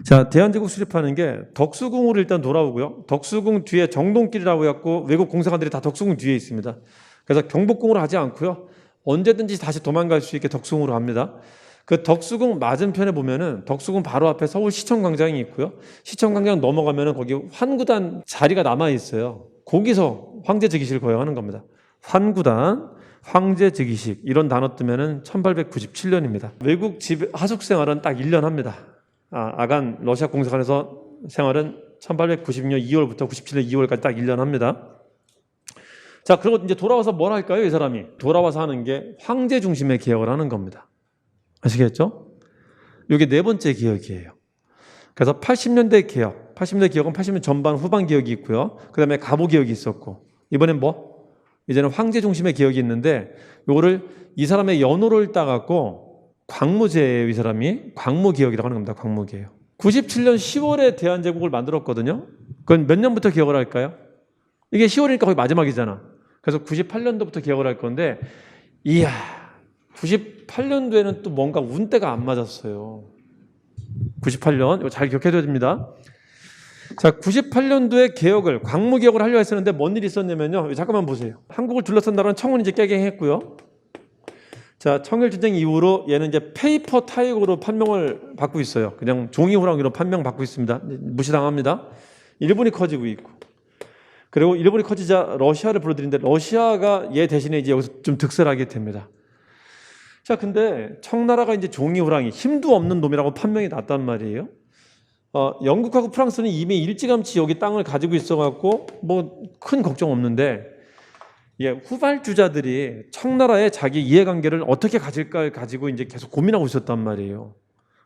자, 대한제국 수립하는 게 덕수궁으로 일단 돌아오고요. 덕수궁 뒤에 정동길이라고 해갖고 외국 공사관들이 다 덕수궁 뒤에 있습니다. 그래서 경복궁으로 하지 않고요. 언제든지 다시 도망갈 수 있게 덕수궁으로 합니다. 그 덕수궁 맞은편에 보면은 덕수궁 바로 앞에 서울시청광장이 있고요. 시청광장 넘어가면은 거기 환구단 자리가 남아 있어요. 거기서 황제즉위식을 거행하는 겁니다. 환구단, 황제즉위식 이런 단어 뜨면은 1897년입니다. 외국 하숙 생활은 딱 1년 합니다. 아간 러시아 공사관에서 생활은 1890년 2월부터 97년 2월까지 딱 1년 합니다. 자, 그리고 이제 돌아와서 뭘 할까요? 이 사람이 돌아와서 하는 게 황제 중심의 개혁을 하는 겁니다. 아시겠죠? 이게 네 번째 개혁이에요. 그래서 80년대 개혁, 80년대 개혁은 80년 전반 후반 개혁이 있고요. 그 다음에 가부 개혁이 있었고, 이번엔 뭐? 이제는 황제 중심의 개혁이 있는데, 요거를 이 사람의 연호를 따갖고 광무제예요. 이 사람이 광무 개혁이라고 하는 겁니다. 광무 개혁. 97년 10월에 대한제국을 만들었거든요. 그건 몇 년부터 개혁을 할까요? 이게 10월이니까 거의 마지막이잖아. 그래서 98년도부터 개혁을 할 건데, 이야, 98년도에는 또 뭔가 운때가 안 맞았어요. 98년, 이거 잘 기억해줘야 됩니다. 자, 98년도에 개혁을, 광무개혁을 하려고 했었는데 뭔 일이 있었냐면요. 잠깐만 보세요. 한국을 둘러싼 나라는 청원이 이제 깨갱했고요. 자, 청일전쟁 이후로 얘는 이제 페이퍼 타이거로 판명을 받고 있어요. 그냥 종이호랑이로 판명받고 있습니다. 무시당합니다. 일본이 커지고 있고. 그리고 일본이 커지자 러시아를 불러들이는데 러시아가 얘 대신에 이제 여기서 좀 득세하게 됩니다. 자, 근데 청나라가 이제 종이호랑이, 힘도 없는 놈이라고 판명이 났단 말이에요. 영국하고 프랑스는 이미 일찌감치 여기 땅을 가지고 있어갖고 뭐 큰 걱정 없는데, 예, 후발주자들이 청나라의 자기 이해관계를 어떻게 가질까 가지고 이제 계속 고민하고 있었단 말이에요.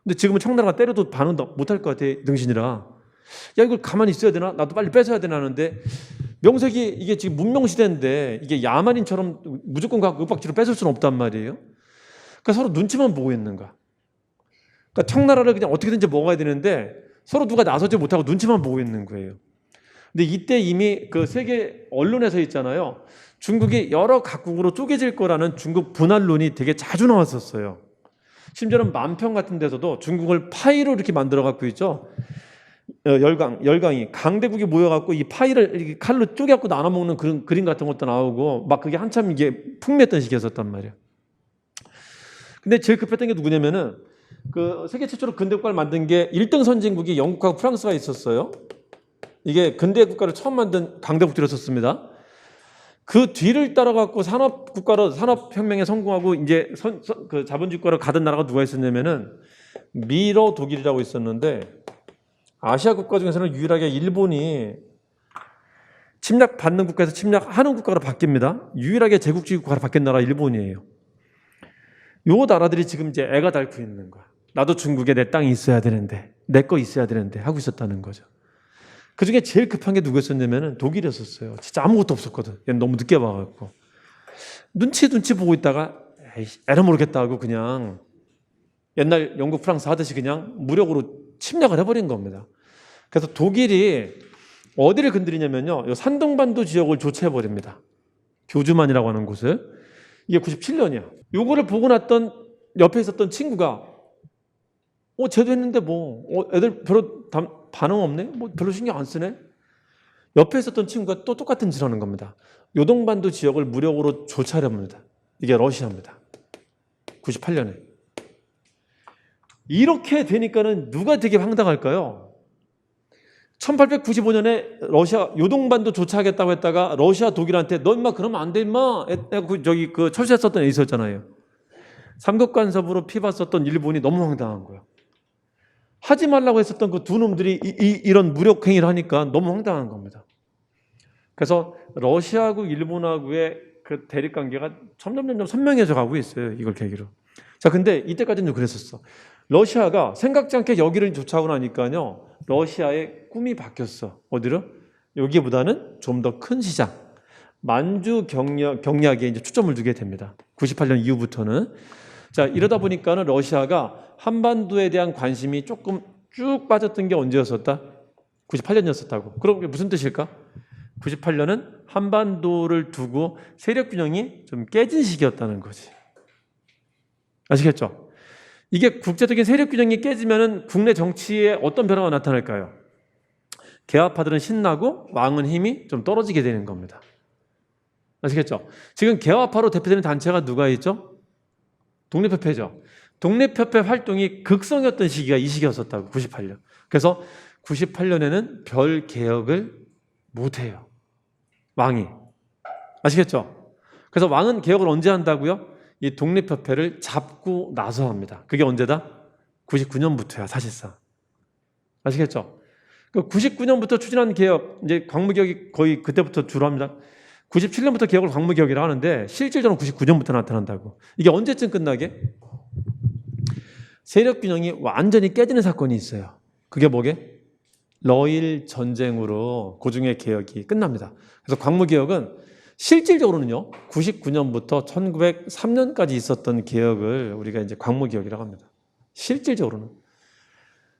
근데 지금은 청나라가 때려도 반응 못할 것 같아, 등신이라. 야, 이걸 가만히 있어야 되나? 나도 빨리 뺏어야 되나 하는데, 명색이 이게 지금 문명시대인데 이게 야만인처럼 무조건 갖고 윽박지로 뺏을 수는 없단 말이에요. 그러니까 서로 눈치만 보고 있는 거야. 그러니까 청나라를 그냥 어떻게든지 먹어야 되는데 서로 누가 나서지 못하고 눈치만 보고 있는 거예요. 근데 이때 이미 그 세계 언론에서 있잖아요. 중국이 여러 각국으로 쪼개질 거라는 중국 분할론이 되게 자주 나왔었어요. 심지어는 만평 같은 데서도 중국을 파이로 이렇게 만들어 갖고 있죠. 열강이 강대국이 모여갖고 이 파이를 이렇게 칼로 쪼개갖고 나눠 먹는 그런 그림 같은 것도 나오고 막 그게 한참 이게 풍미했던 시기였었단 말이에요. 근데 제일 급했던 게 누구냐면은 그 세계 최초로 근대 국가를 만든 게 1등 선진국이 영국하고 프랑스가 있었어요. 이게 근대 국가를 처음 만든 강대국들이었습니다. 그 뒤를 따라갖고 산업 국가로 산업혁명에 성공하고 이제 그 자본주의 국가로 가던 나라가 누가 있었냐면은 미러 독일이라고 있었는데, 아시아 국가 중에서는 유일하게 일본이 침략받는 국가에서 침략하는 국가로 바뀝니다. 유일하게 제국주의 국가로 바뀐 나라가 일본이에요. 요 나라들이 지금 이제 애가 닳고 있는 거야. 나도 중국에 내 땅이 있어야 되는데, 내 거 있어야 되는데 하고 있었다는 거죠. 그 중에 제일 급한 게 누구였었냐면 독일이었었어요. 진짜 아무것도 없었거든. 얘는 너무 늦게 와갖고. 눈치 보고 있다가 에이씨, 에라 모르겠다 하고 그냥 옛날 영국 프랑스 하듯이 그냥 무력으로 침략을 해버린 겁니다. 그래서 독일이 어디를 건드리냐면요, 이 산동반도 지역을 조치해버립니다. 교주만이라고 하는 곳을. 이게 97년이야. 요거를 보고 났던 옆에 있었던 친구가 쟤도 했는데 뭐 애들 별로 반응 없네? 뭐 별로 신경 안 쓰네? 옆에 있었던 친구가 또 똑같은 짓을 하는 겁니다. 요동반도 지역을 무력으로 조치하렵니다. 이게 러시아입니다. 98년에. 이렇게 되니까는 누가 되게 황당할까요? 1895년에 러시아 요동반도 조치하겠다고 했다가 러시아 독일한테 너 임마 그러면 안 돼 임마. 저기 그 철수했었던 애 있었잖아요. 삼국간섭으로 피봤었던 일본이 너무 황당한 거예요. 하지 말라고 했었던 그 두 놈들이 이런 무력 행위를 하니까 너무 황당한 겁니다. 그래서 러시아하고 일본하고의 그 대립 관계가 점점 선명해져 가고 있어요. 이걸 계기로. 자, 근데 이때까지는 그랬었어. 러시아가 생각지 않게 여기를 조차하고 나니까요, 러시아의 꿈이 바뀌었어. 어디로? 여기보다는 좀 더 큰 시장, 만주 경략에 이제 초점을 두게 됩니다. 98년 이후부터는. 자, 이러다 보니까는 러시아가 한반도에 대한 관심이 조금 쭉 빠졌던 게 언제였었다? 98년이었었다고. 그럼 그게 무슨 뜻일까? 98년은 한반도를 두고 세력 균형이 좀 깨진 시기였다는 거지. 아시겠죠? 이게 국제적인 세력 균형이 깨지면은 국내 정치에 어떤 변화가 나타날까요? 개화파들은 신나고 왕은 힘이 좀 떨어지게 되는 겁니다. 아시겠죠? 지금 개화파로 대표되는 단체가 누가 있죠? 독립협회죠. 독립협회 활동이 극성이었던 시기가 이 시기였었다고, 98년. 그래서 98년에는 별 개혁을 못해요. 왕이. 아시겠죠? 그래서 왕은 개혁을 언제 한다고요? 이 독립협회를 잡고 나서 합니다. 그게 언제다? 99년부터야, 사실상. 아시겠죠? 99년부터 추진한 개혁, 이제 광무개혁이 거의 그때부터 주로 합니다. 97년부터 개혁을 광무개혁이라 하는데 실질적으로 99년부터 나타난다고. 이게 언제쯤 끝나게? 세력균형이 완전히 깨지는 사건이 있어요. 그게 뭐게? 러일 전쟁으로 고중의 개혁이 끝납니다. 그래서 광무개혁은 실질적으로는요, 99년부터 1903년까지 있었던 개혁을 우리가 이제 광무개혁이라고 합니다. 실질적으로는.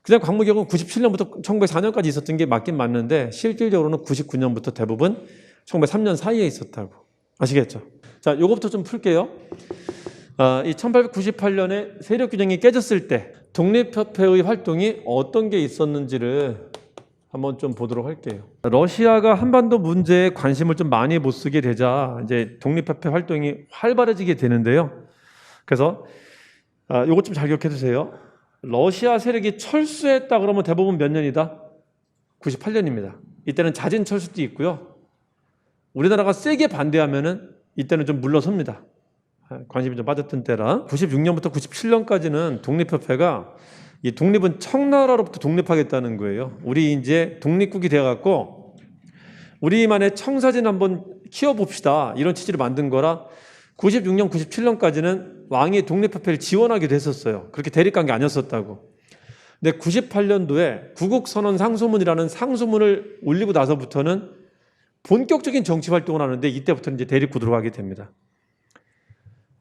그냥 광무개혁은 97년부터 1904년까지 있었던 게 맞긴 맞는데 실질적으로는 99년부터 대부분 1903년 사이에 있었다고. 아시겠죠? 자, 요거부터 좀 풀게요. 이 1898년에 세력 균형이 깨졌을 때 독립협회의 활동이 어떤 게 있었는지를 한번 좀 보도록 할게요. 러시아가 한반도 문제에 관심을 좀 많이 못 쓰게 되자 이제 독립협회 활동이 활발해지게 되는데요. 그래서 요거 좀 잘 기억해 두세요. 러시아 세력이 철수했다 그러면 대부분 몇 년이다? 98년입니다. 이때는 자진 철수도 있고요. 우리나라가 세게 반대하면은 이때는 좀 물러섭니다. 관심이 좀 빠졌던 때라. 96년부터 97년까지는 독립협회가 이 독립은 청나라로부터 독립하겠다는 거예요. 우리 이제 독립국이 되어갖고 우리만의 청사진 한번 키워봅시다. 이런 취지로 만든 거라 96년, 97년까지는 왕이 독립협회를 지원하게 됐었어요. 그렇게 대립관계 아니었었다고. 근데 98년도에 구국선언 상소문이라는 상소문을 올리고 나서부터는 본격적인 정치 활동을 하는데 이때부터는 이제 대립구도로 가게 됩니다.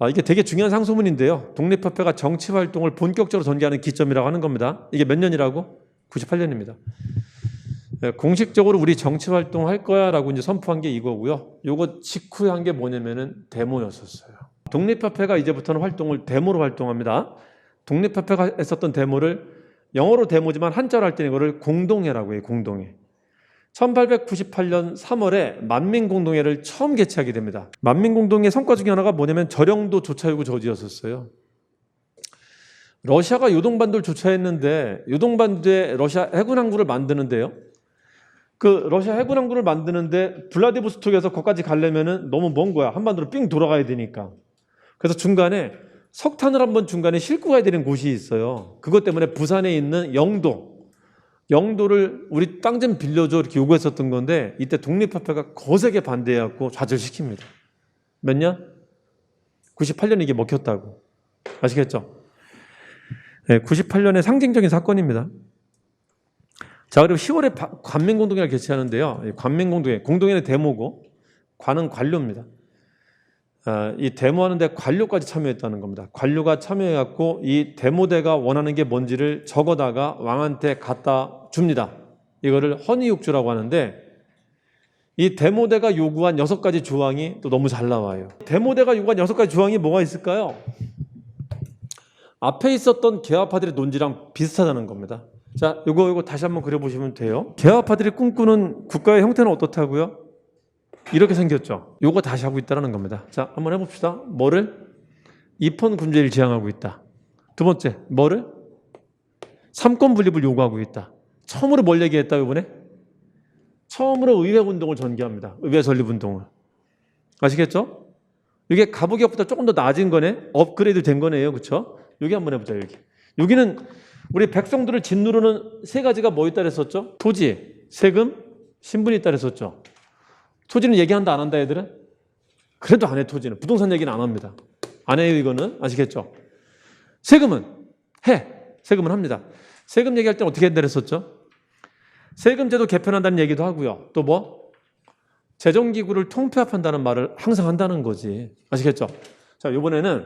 이게 되게 중요한 상소문인데요. 독립협회가 정치 활동을 본격적으로 전개하는 기점이라고 하는 겁니다. 이게 몇 년이라고? 98년입니다. 공식적으로 우리 정치 활동 할 거야 라고 이제 선포한 게 이거고요. 요거 직후에 한 게 뭐냐면은 데모였었어요. 독립협회가 이제부터는 활동을 데모로 활동합니다. 독립협회가 했었던 데모를 영어로 데모지만 한자로 할 때는 이거를 공동회라고 해요. 공동회. 1898년 3월에 만민공동회를 처음 개최하게 됩니다. 만민공동회 성과 중에 하나가 뭐냐면 저령도 조차요구 저지였었어요. 러시아가 요동반도를 조차했는데 요동반도에 러시아 해군 항구를 만드는데요. 그 러시아 해군 항구를 만드는데 블라디보스톡에서 거기까지 가려면은 너무 먼 거야. 한반도로 삥 돌아가야 되니까. 그래서 중간에 석탄을 한번 중간에 싣고 가야 되는 곳이 있어요. 그것 때문에 부산에 있는 영도를 우리 땅 좀 빌려줘 이렇게 요구했었던 건데 이때 독립협회가 거세게 반대해갖고 좌절시킵니다. 몇 년? 98년에 이게 먹혔다고. 아시겠죠? 네, 98년의 상징적인 사건입니다. 자, 그리고 10월에 관민공동회를 개최하는데요. 관민공동회, 공동회는 데모고 관은 관료입니다. 이 데모하는데 관료까지 참여했다는 겁니다. 관료가 참여해갖고 이 데모대가 원하는 게 뭔지를 적어다가 왕한테 갖다 줍니다. 이거를 헌의육주라고 하는데 이 데모대가 요구한 6가지 조항이 또 너무 잘 나와요. 데모대가 요구한 6가지 조항이 뭐가 있을까요? 앞에 있었던 개화파들의 논지랑 비슷하다는 겁니다. 자, 요거 다시 한번 그려보시면 돼요. 개화파들이 꿈꾸는 국가의 형태는 어떻다고요? 이렇게 생겼죠. 요거 다시 하고 있다는 겁니다. 자, 한번 해봅시다. 뭐를? 입헌 군주제를 지향하고 있다. 두 번째, 뭐를? 삼권 분립을 요구하고 있다. 처음으로 뭘 얘기했다, 이번에? 처음으로 의회 운동을 전개합니다. 의회 설립 운동을. 아시겠죠? 이게 가부기업보다 조금 더 낮은 거네. 업그레이드 된 거네요. 그렇죠? 여기 한번 해보자. 여기는 우리 백성들을 짓누르는 3가지가 뭐 있다 그랬었죠? 토지, 세금, 신분이 있다 그랬었죠. 토지는 얘기한다 안 한다 애들은? 그래도 안 해. 토지는. 부동산 얘기는 안 합니다. 안 해요. 이거는. 아시겠죠? 세금은 해. 세금은 합니다. 세금 얘기할 때는 어떻게 한다 그랬었죠? 세금제도 개편한다는 얘기도 하고요. 또 뭐? 재정기구를 통폐합한다는 말을 항상 한다는 거지. 아시겠죠? 자, 이번에는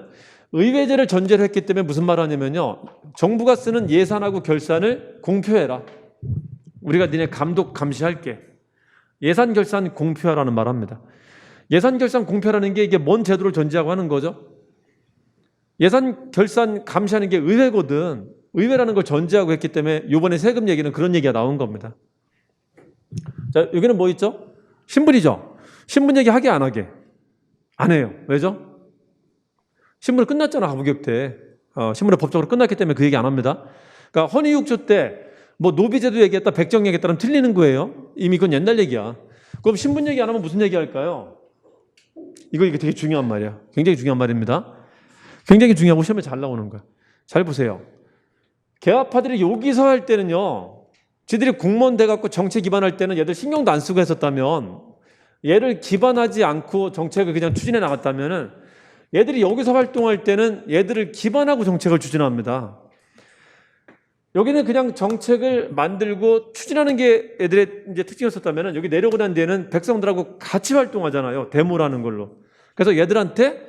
의회제를 전제로 했기 때문에 무슨 말을 하냐면요. 정부가 쓰는 예산하고 결산을 공표해라. 우리가 니네 감독 감시할게. 예산 결산 공표하라는 말을 합니다. 예산 결산 공표라는 게 이게 뭔 제도를 전제하고 하는 거죠? 예산 결산 감시하는 게 의회거든. 의회라는 걸 전제하고 했기 때문에 이번에 세금 얘기는 그런 얘기가 나온 겁니다. 자, 여기는 뭐 있죠? 신분이죠. 신분 얘기 하게 안 하게? 안 해요. 왜죠? 신분이 끝났잖아, 가부기업 때. 신분이 법적으로 끝났기 때문에 그 얘기 안 합니다. 그러니까 헌의육조 때 뭐 노비제도 얘기했다, 백정 얘기했다면 틀리는 거예요. 이미 그건 옛날 얘기야. 그럼 신분 얘기 안 하면 무슨 얘기 할까요? 이거 되게 중요한 말이야. 굉장히 중요한 말입니다. 굉장히 중요하고 시험에 잘 나오는 거야. 잘 보세요. 개화파들이 여기서 할 때는요, 지들이 공무원 돼갖고 정책 기반할 때는 얘들 신경도 안 쓰고 했었다면, 얘를 기반하지 않고 정책을 그냥 추진해 나갔다면은, 얘들이 여기서 활동할 때는 얘들을 기반하고 정책을 추진합니다. 여기는 그냥 정책을 만들고 추진하는 게 애들의 이제 특징이었었다면은, 여기 내려오고 난 뒤에는 백성들하고 같이 활동하잖아요. 데모라는 걸로. 그래서 얘들한테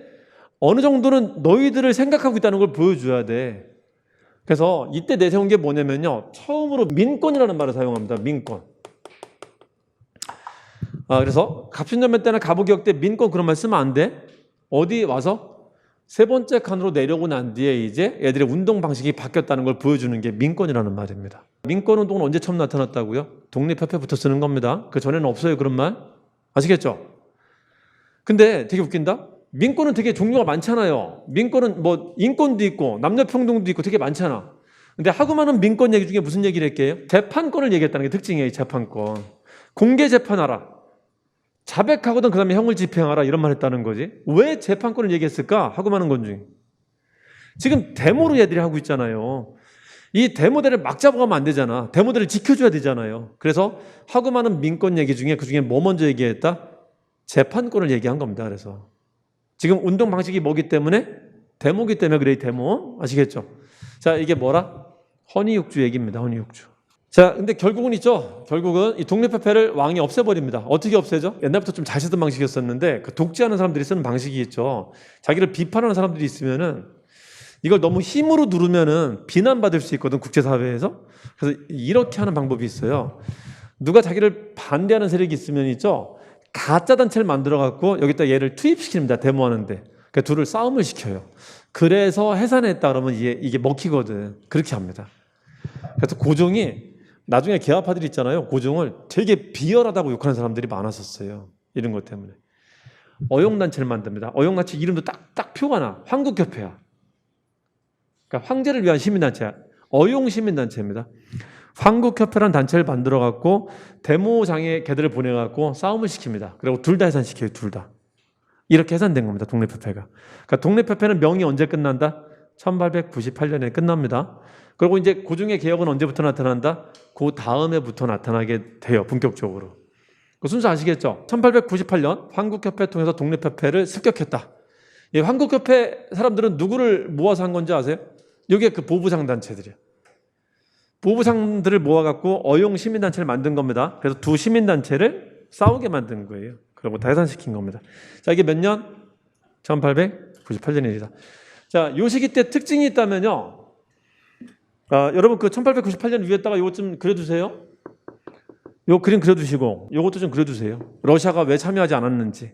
어느 정도는 너희들을 생각하고 있다는 걸 보여줘야 돼. 그래서 이때 내세운 게 뭐냐면요, 처음으로 민권이라는 말을 사용합니다. 민권. 그래서 갑신전면 때나 가부기역 때 민권 그런 말 쓰면 안 돼. 어디 와서 세 번째 칸으로 내려오고 난 뒤에 이제 애들의 운동 방식이 바뀌었다는 걸 보여주는 게 민권이라는 말입니다. 민권 운동은 언제 처음 나타났다고요? 독립협회부터 쓰는 겁니다. 그 전에는 없어요, 그런 말. 아시겠죠? 근데 되게 웃긴다. 민권은 되게 종류가 많잖아요. 민권은 뭐 인권도 있고 남녀평등도 있고 되게 많잖아. 근데 하고 많은 민권 얘기 중에 무슨 얘기를 했게요? 재판권을 얘기했다는 게 특징이에요. 재판권. 공개 재판하라. 자백하거든 그 다음에 형을 집행하라 이런 말 했다는 거지. 왜 재판권을 얘기했을까? 하고 많은 건 중에. 지금 데모로 애들이 하고 있잖아요. 이 데모대를 막 잡아가면 안 되잖아. 데모대를 지켜줘야 되잖아요. 그래서 하고 많은 민권 얘기 중에 그 중에 뭐 먼저 얘기했다? 재판권을 얘기한 겁니다. 그래서 지금 운동 방식이 뭐기 때문에? 데모기 때문에 그래, 데모. 아시겠죠? 자, 이게 뭐라? 헌의육주 얘기입니다. 헌의육주. 자, 근데 결국은 있죠. 결국은 이 독립협회를 왕이 없애버립니다. 어떻게 없애죠? 옛날부터 좀 잘 쓰던 방식이었었는데 그 독재하는 사람들이 쓰는 방식이 있죠. 자기를 비판하는 사람들이 있으면은 이걸 너무 힘으로 누르면은 비난받을 수 있거든, 국제사회에서. 그래서 이렇게 하는 방법이 있어요. 누가 자기를 반대하는 세력이 있으면 있죠. 가짜 단체를 만들어갖고 여기다 얘를 투입시킵니다. 데모하는데. 그러니까 둘을 싸움을 시켜요. 그래서 해산했다 그러면 이게 먹히거든. 그렇게 합니다. 그래서 고종이 나중에 개화파들 있잖아요. 고종을 되게 비열하다고 욕하는 사람들이 많았었어요. 이런 것 때문에. 어용단체를 만듭니다. 어용단체 이름도 딱 표가 나. 황국협회야. 그러니까 황제를 위한 시민단체야. 어용시민단체입니다. 황국협회라는 단체를 만들어갖고 데모장에 걔들을 보내갖고 싸움을 시킵니다. 그리고 둘 다 해산시켜요. 둘 다. 이렇게 해산된 겁니다. 독립협회가. 그러니까 독립협회는 명이 언제 끝난다? 1898년에 끝납니다. 그리고 이제 고종의 개혁은 언제부터 나타난다? 그 다음에부터 나타나게 돼요. 본격적으로. 그 순서 아시겠죠? 1898년 황국협회 통해서 독립협회를 습격했다. 이 황국협회 사람들은 누구를 모아서 한 건지 아세요? 이게 그 보부상 단체들이에요. 보부상들을 모아갖고 어용 시민단체를 만든 겁니다. 그래서 두 시민단체를 싸우게 만든 거예요. 그리고 다 해산시킨 겁니다. 자, 이게 몇 년? 1898년입니다. 자, 요 시기 때 특징이 있다면요. 여러분 그 1898년 위에다가 이것 좀 그려주세요. 요 그림 그려두시고 요것도 좀 그려주세요. 러시아가 왜 참여하지 않았는지.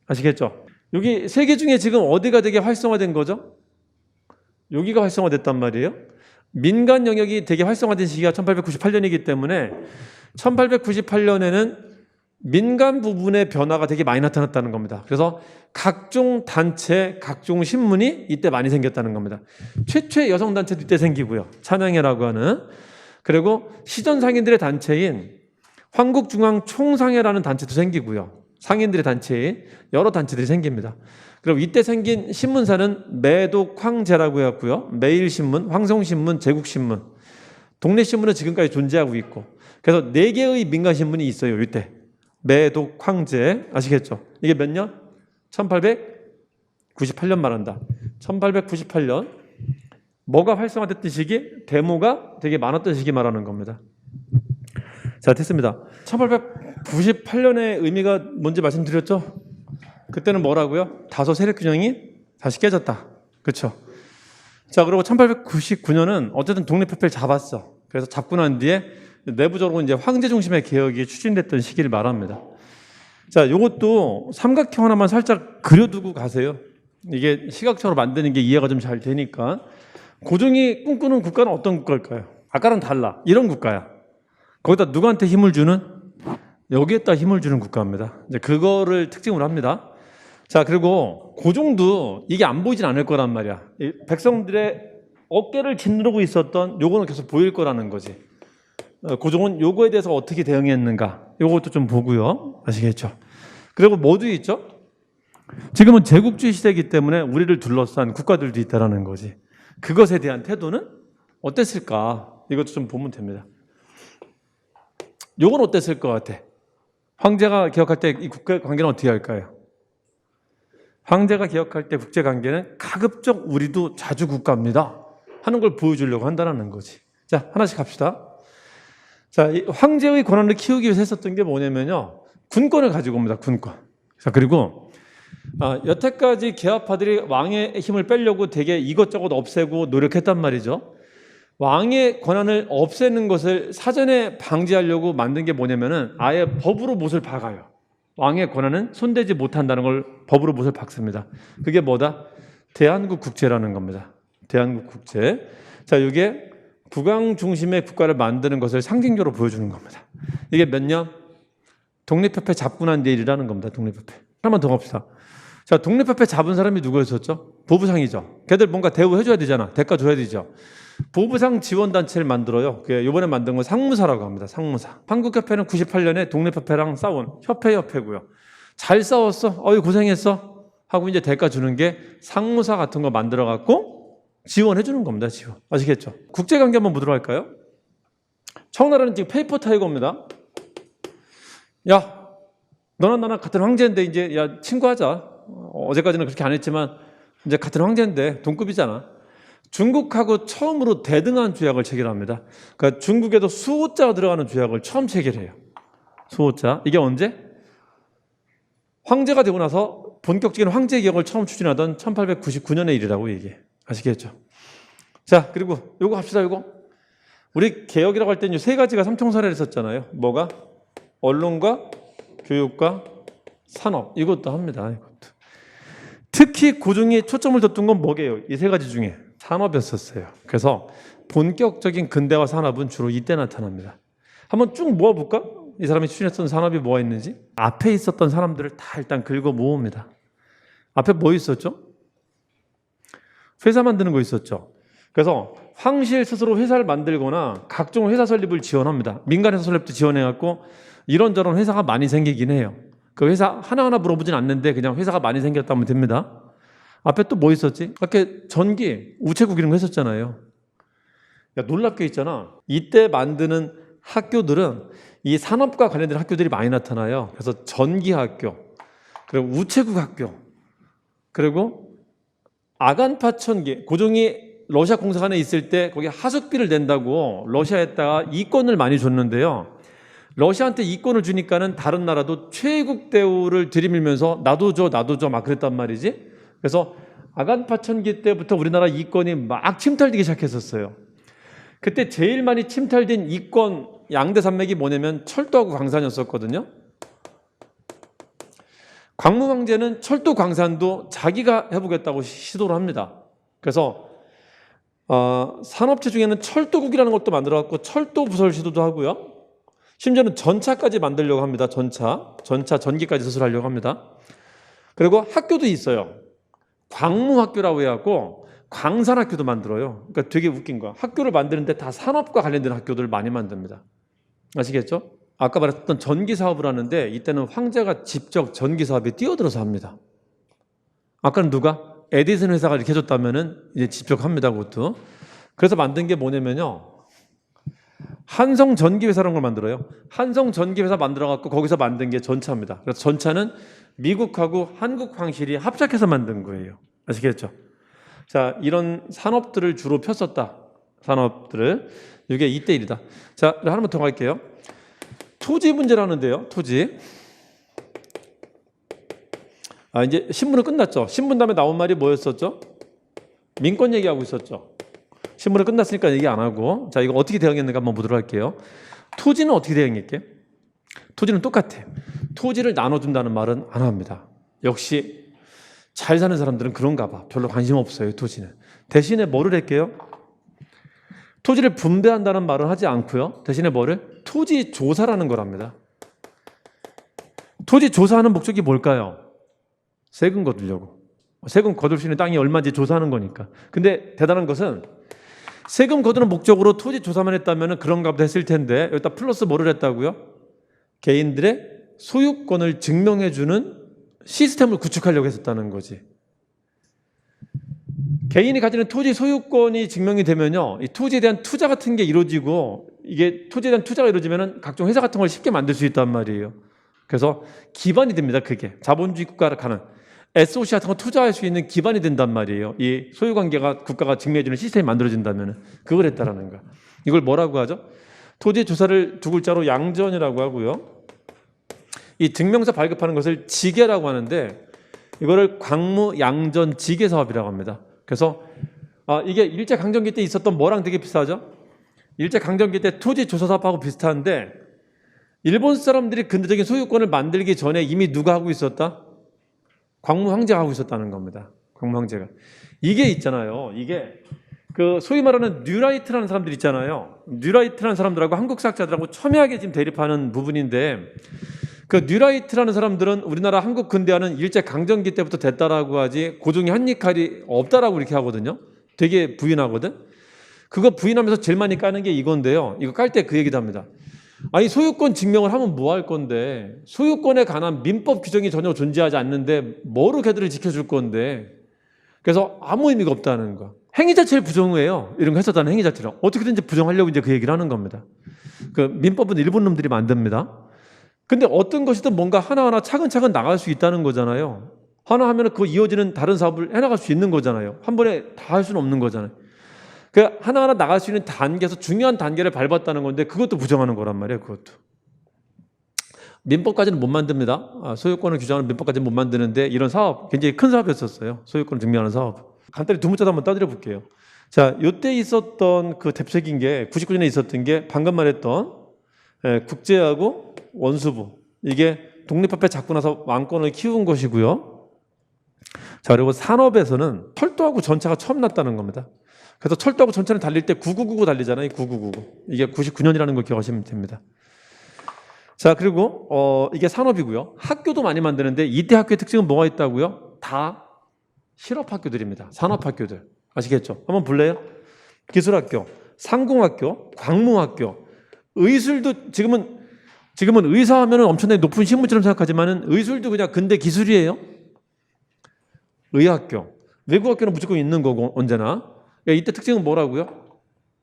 아시겠죠? 여기 세 개 중에 지금 어디가 되게 활성화된 거죠? 여기가 활성화됐단 말이에요. 민간 영역이 되게 활성화된 시기가 1898년이기 때문에 1898년에는 민간 부분의 변화가 되게 많이 나타났다는 겁니다. 그래서 각종 단체, 각종 신문이 이때 많이 생겼다는 겁니다. 최초의 여성단체도 이때 생기고요. 찬양회라고 하는. 그리고 시전상인들의 단체인 황국중앙총상회라는 단체도 생기고요. 상인들의 단체인 여러 단체들이 생깁니다. 그리고 이때 생긴 신문사는 매독황제라고 해왔고요. 매일신문, 황성신문, 제국신문. 독립신문은 지금까지 존재하고 있고. 그래서 4개의 민간신문이 있어요. 이때. 매독황제. 아시겠죠? 이게 몇 년? 1898년 말한다. 1898년. 뭐가 활성화됐던 시기? 데모가 되게 많았던 시기 말하는 겁니다. 자, 됐습니다. 1898년의 의미가 뭔지 말씀드렸죠? 그때는 뭐라고요? 다소 세력 균형이 다시 깨졌다. 그렇죠? 자, 그리고 1899년은 어쨌든 독립협회를 잡았어. 그래서 잡고 난 뒤에 내부적으로 이제 황제 중심의 개혁이 추진됐던 시기를 말합니다. 자, 요것도 삼각형 하나만 살짝 그려두고 가세요. 이게 시각적으로 만드는 게 이해가 좀 잘 되니까. 고종이 꿈꾸는 국가는 어떤 국가일까요? 아까랑 달라. 이런 국가야. 거기다 누구한테 힘을 주는? 여기에다 힘을 주는 국가입니다. 이제 그거를 특징으로 합니다. 자, 그리고 고종도 이게 안 보이진 않을 거란 말이야. 이 백성들의 어깨를 짓누르고 있었던 요거는 계속 보일 거라는 거지. 고종은 요거에 대해서 어떻게 대응했는가, 요것도 좀 보고요. 아시겠죠? 그리고 뭐도 있죠? 지금은 제국주의 시대이기 때문에 우리를 둘러싼 국가들도 있다라는 거지. 그것에 대한 태도는 어땠을까? 이것도 좀 보면 됩니다. 요건 어땠을 것 같아? 황제가 기억할 때 이 국가 관계는 어떻게 할까요? 황제가 기억할 때 국제 관계는 가급적 우리도 자주 국가입니다 하는 걸 보여주려고 한다는 거지. 자, 하나씩 갑시다. 자, 이 황제의 권한을 키우기 위해서 했었던 게 뭐냐면요, 군권을 가지고 옵니다. 군권. 자, 그리고 여태까지 계합파들이 왕의 힘을 빼려고 되게 이것저것 없애고 노력했단 말이죠. 왕의 권한을 없애는 것을 사전에 방지하려고 만든 게 뭐냐면은 아예 법으로 못을 박아요. 왕의 권한은 손대지 못한다는 걸 법으로 못을 박습니다. 그게 뭐다? 대한국 국제라는 겁니다. 대한국 국제. 자, 이게 국왕 중심의 국가를 만드는 것을 상징적으로 보여주는 겁니다. 이게 몇 년? 독립협회 잡고 난 내일이라는 겁니다. 독립협회. 하나만 더 갑시다. 자, 독립협회 잡은 사람이 누구였었죠? 보부상이죠. 걔들 뭔가 대우해줘야 되잖아. 대가 줘야 되죠. 보부상 지원단체를 만들어요. 이번에 만든 건 상무사라고 합니다. 상무사. 한국협회는 98년에 독립협회랑 싸운 협회고요. 잘 싸웠어? 어이 고생했어? 하고 이제 대가 주는 게 상무사 같은 거 만들어갖고 지원해 주는 겁니다. 지원. 아시겠죠? 국제관계 한번 보도록 할까요? 청나라는 지금 페이퍼 타이거입니다. 야, 너랑 나랑 같은 황제인데 이제 야 친구하자. 어제까지는 그렇게 안 했지만 이제 같은 황제인데 동급이잖아. 중국하고 처음으로 대등한 조약을 체결합니다. 그러니까 중국에도 수호자가 들어가는 조약을 처음 체결해요. 수호자. 이게 언제? 황제가 되고 나서 본격적인 황제 개혁을 처음 추진하던 1899년의 일이라고 얘기해. 아시겠죠? 자, 그리고 요거 합시다. 요거 우리 개혁이라고 할 때는 세 가지가 삼총사를 했었잖아요. 뭐가? 언론과 교육과 산업. 이것도 합니다. 이것도. 특히 고종이 초점을 뒀던 건 뭐게요? 이 세 가지 중에 산업이었었어요. 그래서 본격적인 근대화 산업은 주로 이때 나타납니다. 한번 쭉 모아볼까? 이 사람이 추진했던 산업이 뭐가 있는지. 앞에 있었던 사람들을 다 일단 긁어 모읍니다. 앞에 뭐 있었죠? 회사 만드는 거 있었죠. 그래서 황실 스스로 회사를 만들거나 각종 회사 설립을 지원합니다. 민간 회사 설립도 지원해갖고 이런저런 회사가 많이 생기긴 해요. 그 회사 하나하나 물어보진 않는데 그냥 회사가 많이 생겼다면 됩니다. 앞에 또 뭐 있었지? 아까 전기, 우체국 이런 거 했었잖아요. 야, 놀랍게 있잖아. 이때 만드는 학교들은 이 산업과 관련된 학교들이 많이 나타나요. 그래서 전기학교, 그리고 우체국 학교, 그리고 아간파천기. 고종이 러시아 공사관에 있을 때 거기 하숙비를 낸다고 러시아에다가 이권을 많이 줬는데요. 러시아한테 이권을 주니까는 다른 나라도 최국 대우를 들이밀면서 나도 줘 막 그랬단 말이지. 그래서 아간파천기 때부터 우리나라 이권이 막 침탈되기 시작했었어요. 그때 제일 많이 침탈된 이권 양대 산맥이 뭐냐면 철도하고 광산이었었거든요. 광무 황제는 철도 광산도 자기가 해보겠다고 시도를 합니다. 그래서 산업체 중에는 철도국이라는 것도 만들어갖고 철도 부설 시도도 하고요. 심지어는 전차까지 만들려고 합니다. 전차 전기까지 수술하려고 합니다. 그리고 학교도 있어요. 광무학교라고 해갖고 광산학교도 만들어요. 그러니까 되게 웃긴 거야. 학교를 만드는데 다 산업과 관련된 학교들을 많이 만듭니다. 아시겠죠? 아까 말했던 전기 사업을 하는데 이때는 황제가 직접 전기 사업에 뛰어들어서 합니다. 아까는 누가? 에디슨 회사가 이렇게 해줬다면은 이제 직접 합니다. 그것도. 그래서 만든 게 뭐냐면요. 한성전기회사라는 걸 만들어요. 한성전기회사 만들어갖고 거기서 만든 게 전차입니다. 그래서 전차는 미국하고 한국 황실이 합작해서 만든 거예요. 아시겠죠? 자, 이런 산업들을 주로 폈었다. 산업들을. 이게 이때 일이다. 자, 하나만 더 갈게요. 토지 문제라는데요. 토지. 이제 신문은 끝났죠. 신문 다음에 나온 말이 뭐였었죠? 민권 얘기하고 있었죠. 신문은 끝났으니까 얘기 안 하고. 자, 이거 어떻게 대응했는가 한번 보도록 할게요. 토지는 어떻게 대응했게? 토지는 똑같아. 토지를 나눠준다는 말은 안 합니다. 역시 잘 사는 사람들은 그런가 봐. 별로 관심 없어요, 토지는. 대신에 뭐를 할게요? 토지를 분배한다는 말은 하지 않고요. 대신에 뭐를? 토지 조사라는 거랍니다. 토지 조사하는 목적이 뭘까요? 세금 거두려고. 세금 거둘 수 있는 땅이 얼마인지 조사하는 거니까. 근데 대단한 것은 세금 거두는 목적으로 토지 조사만 했다면 그런가 보다 했을 텐데 여기다 플러스 뭐를 했다고요? 개인들의 소유권을 증명해주는 시스템을 구축하려고 했었다는 거지. 개인이 가지는 토지 소유권이 증명이 되면요, 이 토지에 대한 투자 같은 게 이루어지고, 이게 토지에 대한 투자가 이루어지면 각종 회사 같은 걸 쉽게 만들 수 있단 말이에요. 그래서 기반이 됩니다. 그게 자본주의 국가를 가는 SOC 같은 거 투자할 수 있는 기반이 된단 말이에요. 이 소유관계가 국가가 증명해주는 시스템이 만들어진다면 그걸 했다라는 거야. 이걸 뭐라고 하죠? 토지 조사를 두 글자로 양전이라고 하고요. 이 증명서 발급하는 것을 지계라고 하는데 이거를 광무 양전 지계 사업이라고 합니다. 그래서 이게 일제강점기 때 있었던 뭐랑 되게 비슷하죠? 일제강점기 때 토지 조사 사업하고 비슷한데 일본 사람들이 근대적인 소유권을 만들기 전에 이미 누가 하고 있었다? 광무 황제가 하고 있었다는 겁니다. 광무 황제가. 이게 있잖아요. 이게 그 소위 말하는 뉴라이트라는 사람들 있잖아요. 뉴라이트라는 사람들하고 한국 사학자들하고 첨예하게 지금 대립하는 부분인데 그 뉴라이트라는 사람들은 우리나라 한국 근대화는 일제강점기 때부터 됐다라고 하지 고종이 한 역할이 없다라고 이렇게 하거든요. 되게 부인하거든. 그거 부인하면서 제일 많이 까는 게 이건데요. 이거 깔 때 그 얘기도 합니다. 아니 소유권 증명을 하면 뭐 할 건데 소유권에 관한 민법 규정이 전혀 존재하지 않는데 뭐로 걔들을 지켜줄 건데 그래서 아무 의미가 없다는 거. 행위 자체를 부정해요. 이런 거 했었다는 행위 자체를 어떻게든지 부정하려고 이제 그 얘기를 하는 겁니다. 그 민법은 일본 놈들이 만듭니다. 근데 어떤 것이든 뭔가 하나하나 차근차근 나갈 수 있다는 거잖아요. 하나 하면 그 이어지는 다른 사업을 해나갈 수 있는 거잖아요. 한 번에 다 할 수는 없는 거잖아요. 그 하나하나 나갈 수 있는 단계에서 중요한 단계를 밟았다는 건데 그것도 부정하는 거란 말이에요. 그것도. 민법까지는 못 만듭니다. 소유권을 규정하는 민법까지는 못 만드는데 이런 사업, 굉장히 큰 사업이었었어요. 소유권을 증명하는 사업. 간단히 두 문자도 한번 떠드려 볼게요. 자, 이때 있었던 그 대표적인 게 99년에 있었던 게 방금 말했던 국제하고 원수부. 이게 독립협회 잡고 나서 왕권을 키운 것이고요. 자, 그리고 산업에서는 철도하고 전차가 처음 났다는 겁니다. 그래서 철도하고 전차는 달릴 때 9999 달리잖아요. 9999. 이게 99년이라는 걸 기억하시면 됩니다. 자, 그리고 이게 산업이고요. 학교도 많이 만드는데 이때 학교의 특징은 뭐가 있다고요? 다 실업학교들입니다. 산업학교들. 아시겠죠? 한번 볼래요? 기술학교, 상공학교, 광무학교, 의술도 지금은 의사하면 엄청나게 높은 신분처럼 생각하지만 의술도 그냥 근대 기술이에요. 의학교, 외국학교는 무조건 있는 거고 언제나. 이때 특징은 뭐라고요?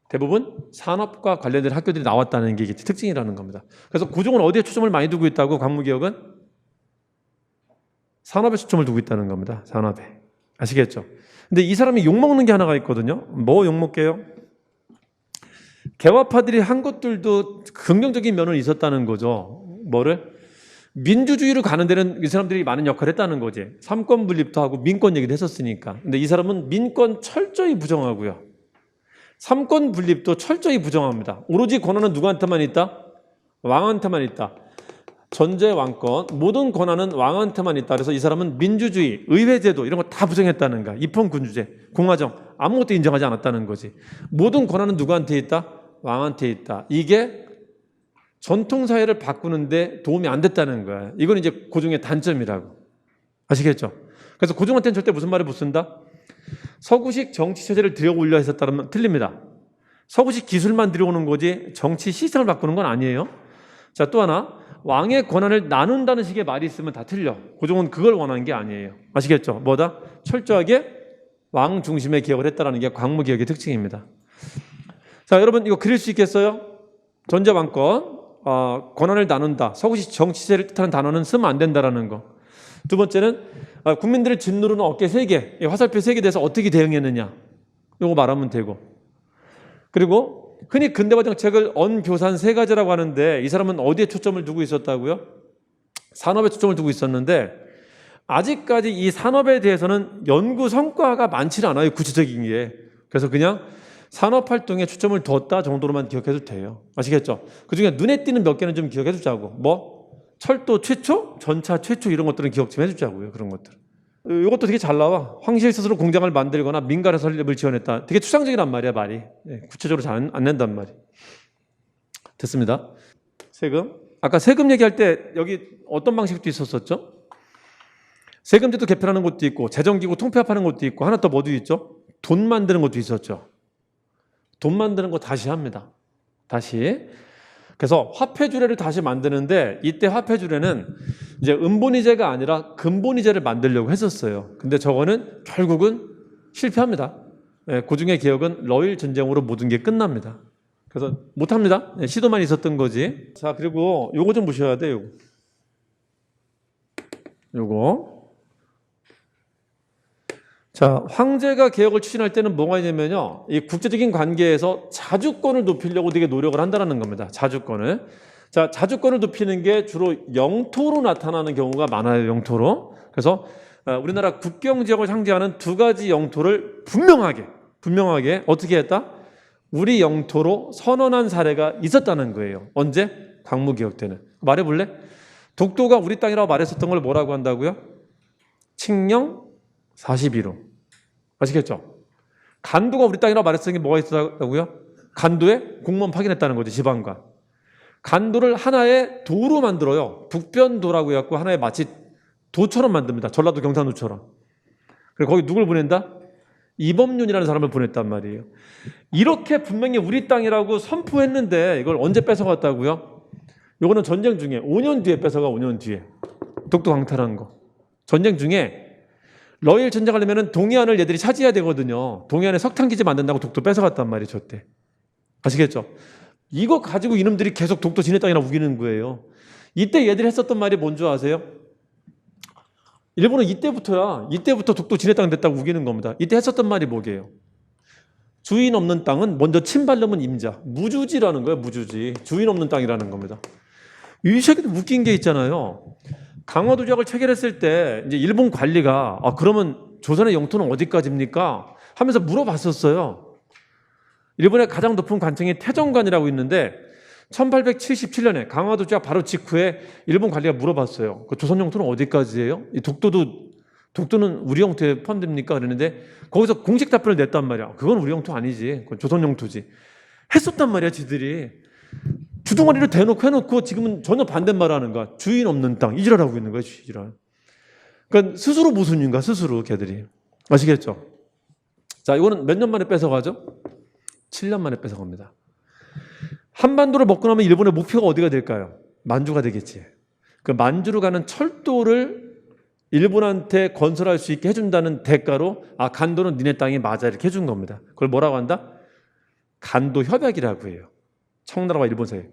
대부분 산업과 관련된 학교들이 나왔다는 게 특징이라는 겁니다. 그래서 고종은 어디에 초점을 많이 두고 있다고 광무개혁은? 산업에 초점을 두고 있다는 겁니다. 산업에. 아시겠죠? 근데 이 사람이 욕먹는 게 하나가 있거든요. 뭐 욕먹게요? 개화파들이 한 것들도 긍정적인 면은 있었다는 거죠. 뭐를? 민주주의로 가는 데는 이 사람들이 많은 역할을 했다는 거지. 삼권 분립도 하고 민권 얘기도 했었으니까. 근데 이 사람은 민권 철저히 부정하고요. 삼권 분립도 철저히 부정합니다. 오로지 권한은 누구한테만 있다? 왕한테만 있다. 전제 왕권, 모든 권한은 왕한테만 있다. 그래서 이 사람은 민주주의, 의회제도 이런 거 다 부정했다는 거야. 입헌군주제, 공화정 아무것도 인정하지 않았다는 거지. 모든 권한은 누구한테 있다? 왕한테 있다. 이게 전통사회를 바꾸는데 도움이 안 됐다는 거야. 이건 이제 고종의 단점이라고. 아시겠죠? 그래서 고종한테는 절대 무슨 말을 못 쓴다? 서구식 정치체제를 들여올려 했었다면 틀립니다. 서구식 기술만 들여오는 거지 정치 시스템을 바꾸는 건 아니에요. 자, 또 하나, 왕의 권한을 나눈다는 식의 말이 있으면 다 틀려. 고종은 그걸 원하는 게 아니에요. 아시겠죠? 뭐다? 철저하게 왕 중심의 개혁을 했다는 게 광무개혁의 특징입니다. 자, 여러분 이거 그릴 수 있겠어요? 전제왕권, 권한을 나눈다. 서구식 정치제를 뜻하는 단어는 쓰면 안 된다라는 거. 두 번째는 국민들을 짓누르는 어깨 3개, 화살표 3개 대해서 어떻게 대응했느냐. 이거 말하면 되고. 그리고 흔히 근대화 정책을 언교산 3가지라고 하는데 이 사람은 어디에 초점을 두고 있었다고요? 산업에 초점을 두고 있었는데 아직까지 이 산업에 대해서는 연구 성과가 많지는 않아요. 구체적인 게. 그래서 그냥 산업활동에 초점을 뒀다 정도로만 기억해도 돼요. 아시겠죠? 그중에 눈에 띄는 몇 개는 좀 기억해 두자고. 뭐? 철도 최초? 전차 최초 이런 것들은 기억 좀 해주자고요. 그런 것들. 이것도 되게 잘 나와. 황실 스스로 공장을 만들거나 민간의 설립을 지원했다. 되게 추상적이란 말이야, 말이. 구체적으로 잘 안 낸단 말이. 됐습니다. 세금. 아까 세금 얘기할 때 여기 어떤 방식도 있었었죠? 세금제도 개편하는 것도 있고 재정기구 통폐합하는 것도 있고 하나 또 뭐도 있죠? 돈 만드는 것도 있었죠. 돈 만드는 거 다시 합니다. 다시. 그래서 화폐주례를 다시 만드는데 이때 화폐주례는 이제 은본위제가 아니라 금본위제를 만들려고 했었어요. 근데 저거는 결국은 실패합니다. 그 중에 기억은 러일 전쟁으로 모든 게 끝납니다. 그래서 못합니다. 시도만 있었던 거지. 자, 그리고 요거 좀 보셔야 돼요. 요거. 자, 황제가 개혁을 추진할 때는 뭐가 있냐면요. 이 국제적인 관계에서 자주권을 높이려고 되게 노력을 한다는 겁니다. 자주권을. 자, 자주권을 높이는 게 주로 영토로 나타나는 경우가 많아요. 영토로. 그래서 우리나라 국경 지역을 상징하는 두 가지 영토를 분명하게 어떻게 했다? 우리 영토로 선언한 사례가 있었다는 거예요. 언제? 광무개혁 때는. 말해볼래? 독도가 우리 땅이라고 말했었던 걸 뭐라고 한다고요? 칙령 42로. 아시겠죠? 간도가 우리 땅이라고 말했던 게 뭐가 있었다고요? 간도에 공무원 파견했다는 거죠. 지방과. 간도를 하나의 도로 만들어요. 북변도라고 해갖고 하나의 마치 도처럼 만듭니다. 전라도 경산도처럼. 그리고 거기 누굴 보낸다? 이범윤이라는 사람을 보냈단 말이에요. 이렇게 분명히 우리 땅이라고 선포했는데 이걸 언제 뺏어갔다고요? 이거는 전쟁 중에 5년 뒤에 뺏어가. 5년 뒤에. 독도 강탈한 거. 전쟁 중에 러일 전쟁하려면 동해안을 얘들이 차지해야 되거든요. 동해안에 석탄기지 만든다고 독도 뺏어갔단 말이에요. 저때. 아시겠죠? 이거 가지고 이놈들이 계속 독도 지네 땅이라고 우기는 거예요. 이때 얘들이 했었던 말이 뭔지 아세요? 일본은 이때부터 독도 지네 땅 됐다고 우기는 겁니다. 이때 했었던 말이 뭐게요? 주인 없는 땅은 먼저 침발르면 임자. 무주지라는 거예요. 무주지. 주인 없는 땅이라는 겁니다. 이 새끼들 웃긴 게 있잖아요. 강화도 조약을 체결했을 때 이제 일본 관리가 그러면 조선의 영토는 어디까지입니까? 하면서 물어봤었어요. 일본의 가장 높은 관청이 태정관이라고 있는데 1877년에 강화도 조약 바로 직후에 일본 관리가 물어봤어요. 그 조선 영토는 어디까지예요? 이 독도는 우리 영토에 포함됩니까? 그랬는데 거기서 공식 답변을 냈단 말이야. 그건 우리 영토 아니지. 그건 조선 영토지. 했었단 말이야, 지들이. 주둥아리를 대놓고 해놓고 지금은 전혀 반대말 하는 거야. 주인 없는 땅, 이지랄하고 있는 거야, 이지랄. 그러니까 스스로 모순인가, 스스로 걔들이. 아시겠죠? 자, 이거는 몇 년 만에 뺏어가죠? 7년 만에 뺏어갑니다. 한반도를 먹고 나면 일본의 목표가 어디가 될까요? 만주가 되겠지. 그 만주로 가는 철도를 일본한테 건설할 수 있게 해준다는 대가로 간도는 니네 땅이 맞아 이렇게 해준 겁니다. 그걸 뭐라고 한다? 간도 협약이라고 해요. 청나라와 일본 사이.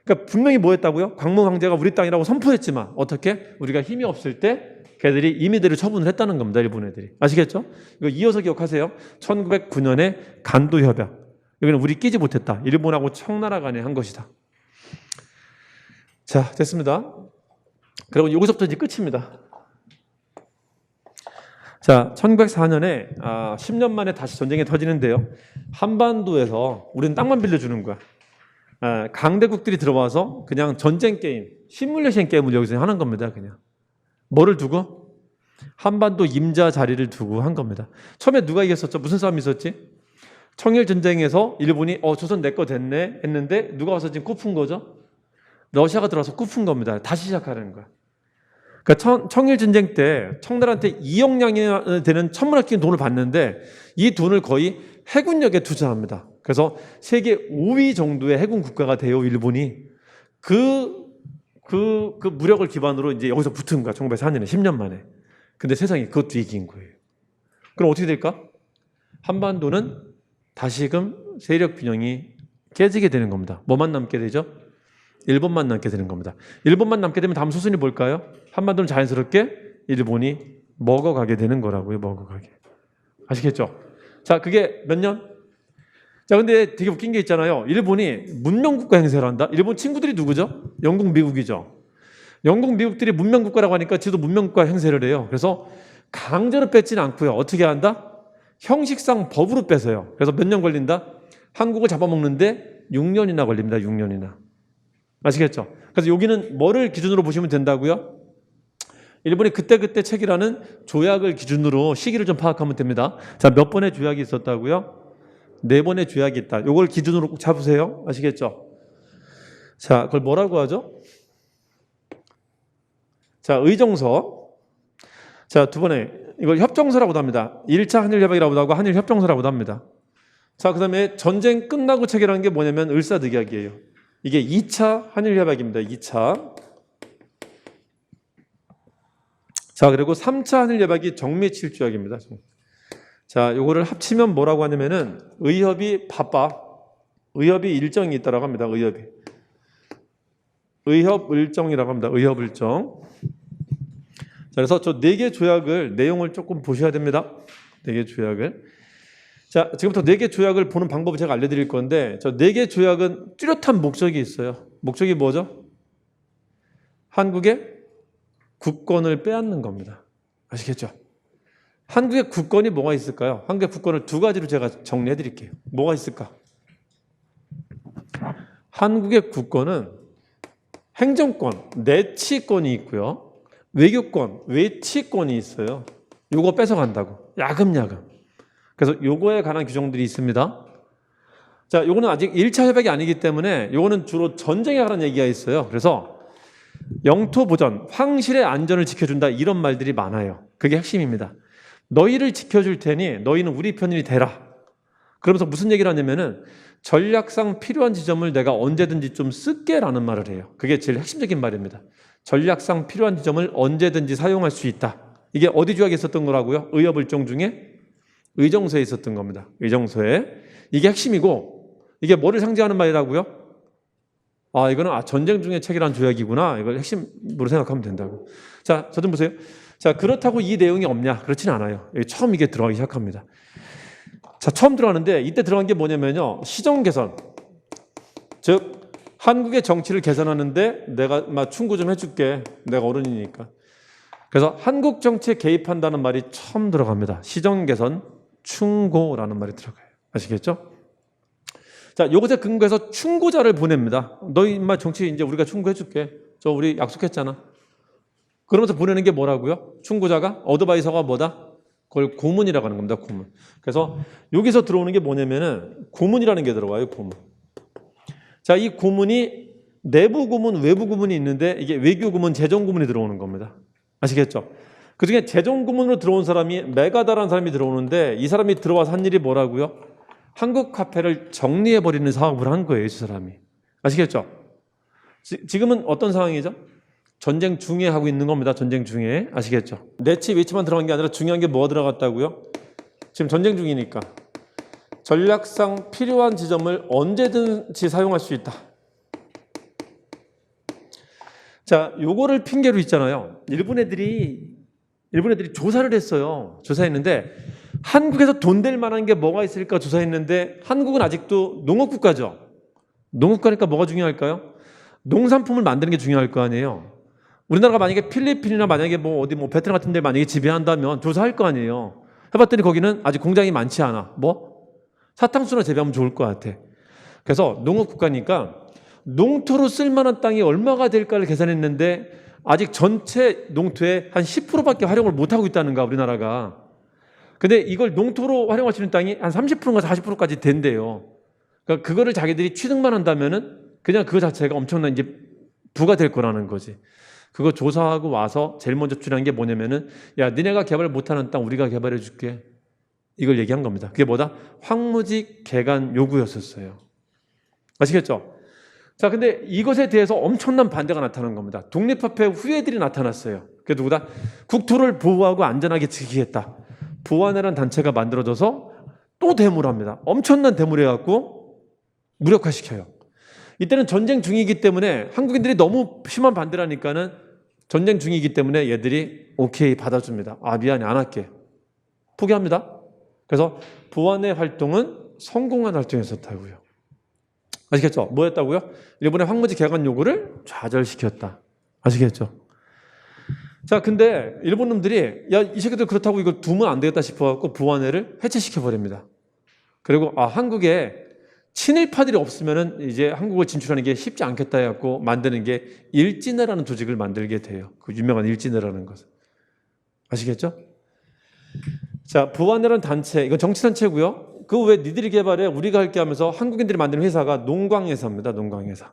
그러니까 분명히 뭐 했다고요? 광무 황제가 우리 땅이라고 선포했지만 어떻게? 우리가 힘이 없을 때 걔들이 임의대로 처분을 했다는 겁니다. 일본 애들이. 아시겠죠? 이거 이어서 기억하세요. 1909년에 간도 협약. 여기는 우리 끼지 못했다. 일본하고 청나라 간에 한 것이다. 자, 됐습니다. 그리고 여기서부터 이제 끝입니다. 자, 1904년에 10년 만에 다시 전쟁이 터지는데요. 한반도에서 우리는 땅만 빌려주는 거야. 강대국들이 들어와서 그냥 전쟁 게임, 시뮬레이션 게임을 여기서 하는 겁니다. 그냥 뭐를 두고? 한반도 임자 자리를 두고 한 겁니다. 처음에 누가 이겼었죠? 무슨 싸움이 있었지? 청일 전쟁에서 일본이 조선 내 거 됐네 했는데 누가 와서 지금 꼽은 거죠? 러시아가 들어와서 꼽은 겁니다. 다시 시작하는 거야. 그러니까 청일 전쟁 때 청나라한테 2억량이 되는 천문학 기금 돈을 받는데 이 돈을 거의 해군력에 투자합니다. 그래서 세계 5위 정도의 해군 국가가 돼요, 일본이. 그 무력을 기반으로 이제 여기서 붙은 거야, 1904년에, 10년 만에. 근데 세상이 그것도 이긴 거예요. 그럼 어떻게 될까? 한반도는 다시금 세력 균형이 깨지게 되는 겁니다. 뭐만 남게 되죠? 일본만 남게 되는 겁니다. 일본만 남게 되면 다음 수순이 뭘까요? 한반도는 자연스럽게 일본이 먹어가게 되는 거라고요. 먹어가게. 아시겠죠? 자, 그게 몇 년? 자, 근데 되게 웃긴 게 있잖아요. 일본이 문명국가 행세를 한다? 일본 친구들이 누구죠? 영국, 미국이죠. 영국, 미국들이 문명국가라고 하니까 지도 문명국가 행세를 해요. 그래서 강제로 뺏지는 않고요. 어떻게 한다? 형식상 법으로 뺏어요. 그래서 몇 년 걸린다? 한국을 잡아먹는데 6년이나 걸립니다. 6년이나. 아시겠죠? 그래서 여기는 뭐를 기준으로 보시면 된다고요? 일본이 그때그때 체결하는 조약을 기준으로 시기를 좀 파악하면 됩니다. 자, 몇 번의 조약이 있었다고요? 4번의 조약이 있다. 요걸 기준으로 꼭 잡으세요. 아시겠죠? 자, 그걸 뭐라고 하죠? 자, 의정서. 자, 2번에 이걸 협정서라고도 합니다. 1차 한일협약이라고도 하고 한일협정서라고도 합니다. 자, 그 다음에 전쟁 끝나고 체결한 게 뭐냐면 을사늑약이에요. 이게 2차 한일협약입니다. 2차. 자, 그리고 3차 한일협약이 정미칠조약입니다. 자, 요거를 합치면 뭐라고 하냐면은 의협이 바빠. 의협이 일정이 있다라고 합니다. 의협이. 의협을정이라고 합니다. 의협을정. 자, 그래서 저 4개 조약을 내용을 조금 보셔야 됩니다. 4개 조약을. 자, 지금부터 4개 조약을 보는 방법을 제가 알려드릴 건데, 저 4개 조약은 뚜렷한 목적이 있어요. 목적이 뭐죠? 한국의 국권을 빼앗는 겁니다. 아시겠죠? 한국의 국권이 뭐가 있을까요? 한국의 국권을 2가지로 제가 정리해 드릴게요. 뭐가 있을까? 한국의 국권은 행정권, 내치권이 있고요. 외교권, 외치권이 있어요. 요거 뺏어간다고. 야금야금. 그래서 요거에 관한 규정들이 있습니다. 자, 요거는 아직 1차 협약이 아니기 때문에 요거는 주로 전쟁에 관한 얘기가 있어요. 그래서 영토 보전, 황실의 안전을 지켜준다 이런 말들이 많아요. 그게 핵심입니다. 너희를 지켜줄 테니 너희는 우리 편이 되라. 그러면서 무슨 얘기를 하냐면은 전략상 필요한 지점을 내가 언제든지 좀 쓸게라는 말을 해요. 그게 제일 핵심적인 말입니다. 전략상 필요한 지점을 언제든지 사용할 수 있다. 이게 어디 조약에 있었던 거라고요? 의협을정 중에 의정서에 있었던 겁니다. 의정서에. 이게 핵심이고 이게 뭐를 상징하는 말이라고요? 아, 이거는 전쟁 중에 체결한 조약이구나. 이걸 핵심으로 생각하면 된다고. 자, 저 좀 보세요. 자, 그렇다고 이 내용이 없냐? 그렇진 않아요. 처음 이게 들어가기 시작합니다. 자, 처음 들어가는데 이때 들어간 게 뭐냐면요. 시정 개선. 즉, 한국의 정치를 개선하는데 내가 막 충고 좀 해줄게. 내가 어른이니까. 그래서 한국 정치에 개입한다는 말이 처음 들어갑니다. 시정 개선, 충고라는 말이 들어가요. 아시겠죠? 자, 요것에 근거해서 충고자를 보냅니다. 너희 인마 정치 이제 우리가 충고해줄게. 저 우리 약속했잖아. 그러면서 보내는 게 뭐라고요? 충고자가 어드바이서가 뭐다? 그걸 고문이라고 하는 겁니다. 고문. 그래서 여기서 들어오는 게 뭐냐면은 고문이라는 게 들어와요. 고문. 자, 이 고문이 내부 고문, 외부 고문이 있는데 이게 외교 고문, 재정 고문이 들어오는 겁니다. 아시겠죠? 그중에 재정 고문으로 들어온 사람이 메가다라는 사람이 들어오는데 이 사람이 들어와서 한 일이 뭐라고요? 한국 화폐를 정리해버리는 사업을 한 거예요, 이 사람이. 아시겠죠? 지금은 어떤 상황이죠? 전쟁 중에 하고 있는 겁니다. 전쟁 중에. 아시겠죠? 내치, 외치만 들어간 게 아니라 중요한 게 뭐가 들어갔다고요? 지금 전쟁 중이니까. 전략상 필요한 지점을 언제든지 사용할 수 있다. 자, 요거를 핑계로 있잖아요. 일본 애들이 조사를 했어요. 조사했는데 한국에서 돈 될 만한 게 뭐가 있을까 조사했는데 한국은 아직도 농업국가죠. 농업국가니까 뭐가 중요할까요? 농산품을 만드는 게 중요할 거 아니에요. 우리나라가 만약에 필리핀이나 만약에 뭐 어디 뭐 베트남 같은 데 만약에 지배한다면 조사할 거 아니에요. 해봤더니 거기는 아직 공장이 많지 않아. 뭐? 사탕수나 재배하면 좋을 것 같아. 그래서 농업국가니까 농토로 쓸만한 땅이 얼마가 될까를 계산했는데 아직 전체 농토의 한 10%밖에 활용을 못하고 있다는가 우리나라가. 근데 이걸 농토로 활용할 수 있는 땅이 한 30%인가 40%까지 된대요. 그러니까 그거를 자기들이 취득만 한다면은 그냥 그거 자체가 엄청난 이제 부가 될 거라는 거지. 그거 조사하고 와서 제일 먼저 주장한 게 뭐냐면은 야, 니네가 개발 못하는 땅 우리가 개발해 줄게. 이걸 얘기한 겁니다. 그게 뭐다? 황무지 개간 요구였었어요. 아시겠죠? 자, 근데 이것에 대해서 엄청난 반대가 나타난 겁니다. 독립화폐 후예들이 나타났어요. 그게 누구다? 국토를 보호하고 안전하게 지키겠다. 보안이라는 단체가 만들어져서 또 데모를 합니다. 엄청난 데모를 해갖고 무력화시켜요. 이때는 전쟁 중이기 때문에 한국인들이 너무 심한 반대를 하니까는 전쟁 중이기 때문에 얘들이 오케이 받아줍니다. 아, 미안해, 안 할게. 포기합니다. 그래서 보안의 활동은 성공한 활동이었다고요. 아시겠죠? 뭐였다고요? 일본의 황무지 개간 요구를 좌절시켰다. 아시겠죠? 자, 근데 일본 놈들이 야, 이 새끼들 그렇다고 이걸 두면 안 되겠다 싶어갖고 보안회를 해체시켜버립니다. 그리고 한국에 친일파들이 없으면은 이제 한국을 진출하는 게 쉽지 않겠다 해갖고 만드는 게 일진회라는 조직을 만들게 돼요. 그 유명한 일진회라는 것을. 아시겠죠? 자, 부안이라는 단체, 이건 정치단체고요. 그 외에 니들이 개발해 우리가 할게 하면서 한국인들이 만드는 회사가 농광회사입니다. 농광회사.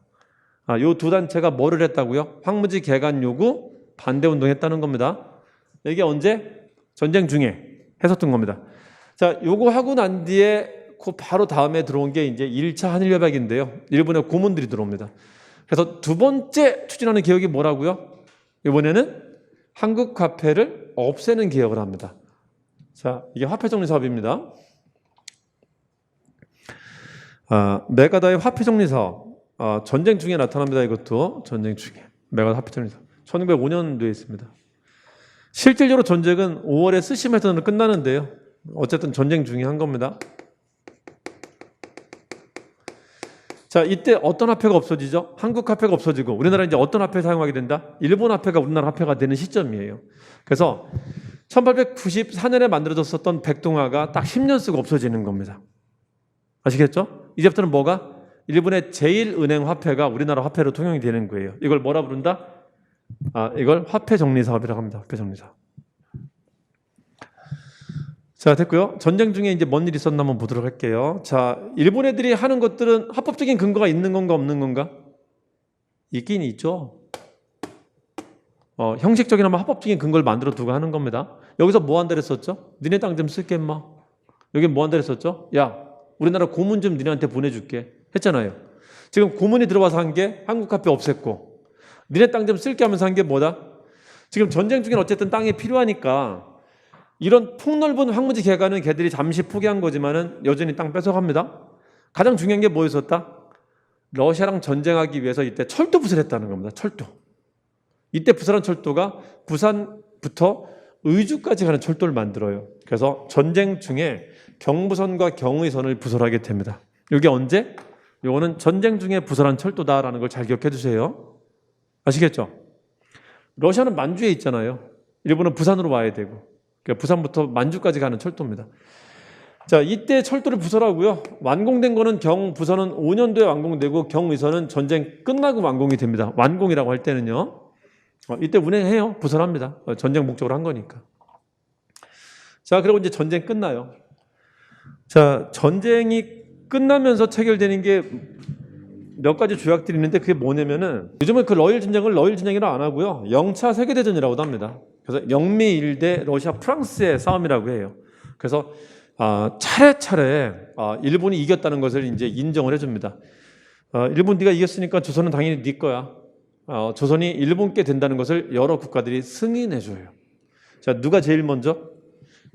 요 두 단체가 뭐를 했다고요? 황무지 개간 요구 반대 운동했다는 겁니다. 이게 언제? 전쟁 중에 했었던 겁니다. 자, 요거 하고 난 뒤에 그 바로 다음에 들어온 게 이제 1차 한일협약인데요. 일본의 고문들이 들어옵니다. 그래서 두 번째 추진하는 개혁이 뭐라고요? 이번에는 한국 화폐를 없애는 개혁을 합니다. 자, 이게 화폐 정리 사업입니다. 메가다의 화폐 정리 사업. 전쟁 중에 나타납니다. 이것도 전쟁 중에. 메가다 화폐 정리 사업. 1905년도에 있습니다. 실질적으로 전쟁은 5월에 스시마에서는 끝나는데요. 어쨌든 전쟁 중에 한 겁니다. 자, 이때 어떤 화폐가 없어지죠? 한국 화폐가 없어지고 우리나라 이제 어떤 화폐를 사용하게 된다? 일본 화폐가 우리나라 화폐가 되는 시점이에요. 그래서 1894년에 만들어졌었던 백동화가 딱 10년 쓰고 없어지는 겁니다. 아시겠죠? 이제부터는 뭐가? 일본의 제1은행 화폐가 우리나라 화폐로 통용이 되는 거예요. 이걸 뭐라 부른다? 이걸 화폐 정리 사업이라고 합니다. 화폐 정리 사업. 자, 됐고요. 전쟁 중에 이제 뭔 일이 있었나 한번 보도록 할게요. 자, 일본 애들이 하는 것들은 합법적인 근거가 있는 건가 없는 건가? 있긴 있죠. 형식적이나 합법적인 근거를 만들어 두고 하는 겁니다. 여기서 뭐 한다 그랬었죠? 니네 땅 좀 쓸게 인마. 여기 뭐 한다 그랬었죠? 야, 우리나라 고문 좀 니네한테 보내줄게 했잖아요. 지금 고문이 들어와서 한 게 한국 화폐 없앴고 니네 땅 좀 쓸게 하면서 한 게 뭐다? 지금 전쟁 중엔 어쨌든 땅이 필요하니까 이런 폭넓은 황무지 개간은 걔들이 잠시 포기한 거지만은 여전히 땅 뺏어갑니다. 가장 중요한 게 뭐였었다? 러시아랑 전쟁하기 위해서 이때 철도 부설을 했다는 겁니다. 철도. 이때 부설한 철도가 부산부터 의주까지 가는 철도를 만들어요. 그래서 전쟁 중에 경부선과 경의선을 부설하게 됩니다. 이게 언제? 이거는 전쟁 중에 부설한 철도다라는 걸 잘 기억해 두세요. 아시겠죠? 러시아는 만주에 있잖아요. 일본은 부산으로 와야 되고. 그러니까 부산부터 만주까지 가는 철도입니다. 자, 이때 철도를 부설하고요. 완공된 거는 경부선은 5년도에 완공되고 경의선은 전쟁 끝나고 완공이 됩니다. 완공이라고 할 때는요. 이때 운행해요. 부설합니다. 전쟁 목적으로 한 거니까. 자, 그리고 이제 전쟁 끝나요. 자, 전쟁이 끝나면서 체결되는 게 몇 가지 조약들이 있는데 그게 뭐냐면은 요즘은 그 러일 전쟁을 러일 전쟁이라고 안 하고요. 영차 세계대전이라고도 합니다. 그래서 영미 대 러시아 프랑스의 싸움이라고 해요. 그래서 차례차례 일본이 이겼다는 것을 이제 인정을 해줍니다. 일본 네가 이겼으니까 조선은 당연히 네 거야. 조선이 일본께 된다는 것을 여러 국가들이 승인해줘요. 자, 누가 제일 먼저?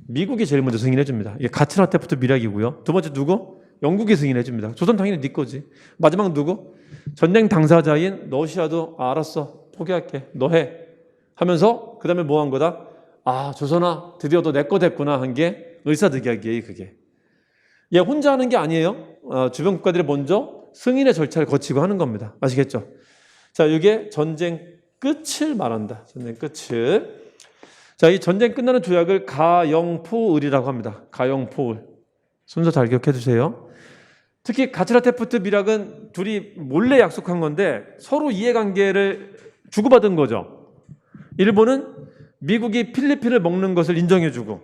미국이 제일 먼저 승인해줍니다. 이게 가츠라테프트 밀약이고요. 두 번째 누구? 영국이 승인해줍니다. 조선 당연히 네 거지. 마지막 누구? 전쟁 당사자인 러시아도 알았어. 포기할게. 너 해. 하면서 그 다음에 뭐 한 거다? 조선아 드디어 너 내 거 됐구나 한 게 의사득약이에요. 그게. 얘 혼자 하는 게 아니에요. 주변 국가들이 먼저 승인의 절차를 거치고 하는 겁니다. 아시겠죠? 자, 이게 전쟁 끝을 말한다. 전쟁 끝을. 자, 이 전쟁 끝나는 조약을 가영포을이라고 합니다. 가영포을. 순서 잘 기억해 주세요. 특히 가츠라테프트 밀약은 둘이 몰래 약속한 건데 서로 이해관계를 주고받은 거죠. 일본은 미국이 필리핀을 먹는 것을 인정해주고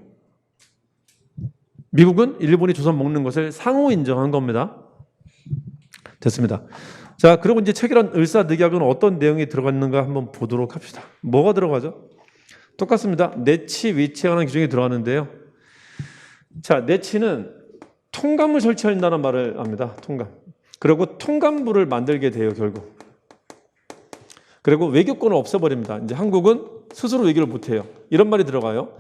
미국은 일본이 조선 먹는 것을 상호 인정한 겁니다. 됐습니다. 자, 그리고 이제 체결한 을사늑약은 어떤 내용이 들어갔는가 한번 보도록 합시다. 뭐가 들어가죠? 똑같습니다. 내치, 위치에 관한 규정이 들어가는데요. 자, 내치는 통감을 설치한다는 말을 합니다. 통감. 그리고 통감부를 만들게 돼요, 결국. 그리고 외교권을 없애버립니다. 이제 한국은 스스로 외교를 못해요. 이런 말이 들어가요.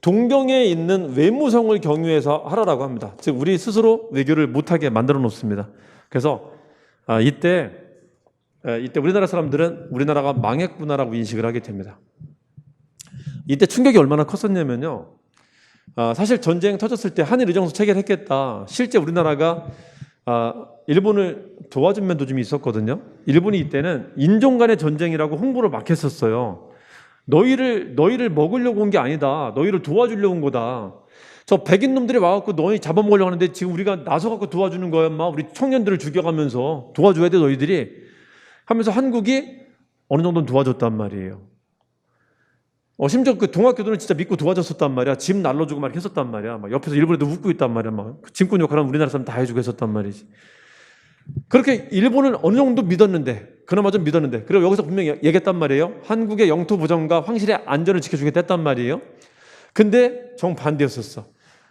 동경에 있는 외무성을 경유해서 하라라고 합니다. 즉 우리 스스로 외교를 못하게 만들어 놓습니다. 그래서 이때 우리나라 사람들은 우리나라가 망했구나라고 인식을 하게 됩니다. 이때 충격이 얼마나 컸었냐면요. 사실 전쟁 터졌을 때 한일의정서 체결했겠다. 실제 우리나라가 일본을 도와준 면도 좀 있었거든요. 일본이 이때는 인종 간의 전쟁이라고 홍보를 막 했었어요. 너희를 먹으려고 온 게 아니다. 너희를 도와주려고 온 거다. 저 백인 놈들이 와갖고 너희 잡아먹으려고 하는데 지금 우리가 나서갖고 도와주는 거야, 인마. 우리 청년들을 죽여가면서 도와줘야 돼, 너희들이. 하면서 한국이 어느 정도는 도와줬단 말이에요. 심지어 그 동학교도는 진짜 믿고 도와줬었단 말이야. 집 날려주고 막 했었단 말이야. 막 옆에서 일본에도 웃고 있단 말이야. 막 짐꾼 역할은 우리나라 사람 다 해주고 했었단 말이지. 그렇게 일본을 어느 정도 믿었는데, 그나마 좀 믿었는데, 그리고 여기서 분명히 얘기했단 말이에요. 한국의 영토 보전과 황실의 안전을 지켜주겠다 했단 말이에요. 근데 정반대였었어.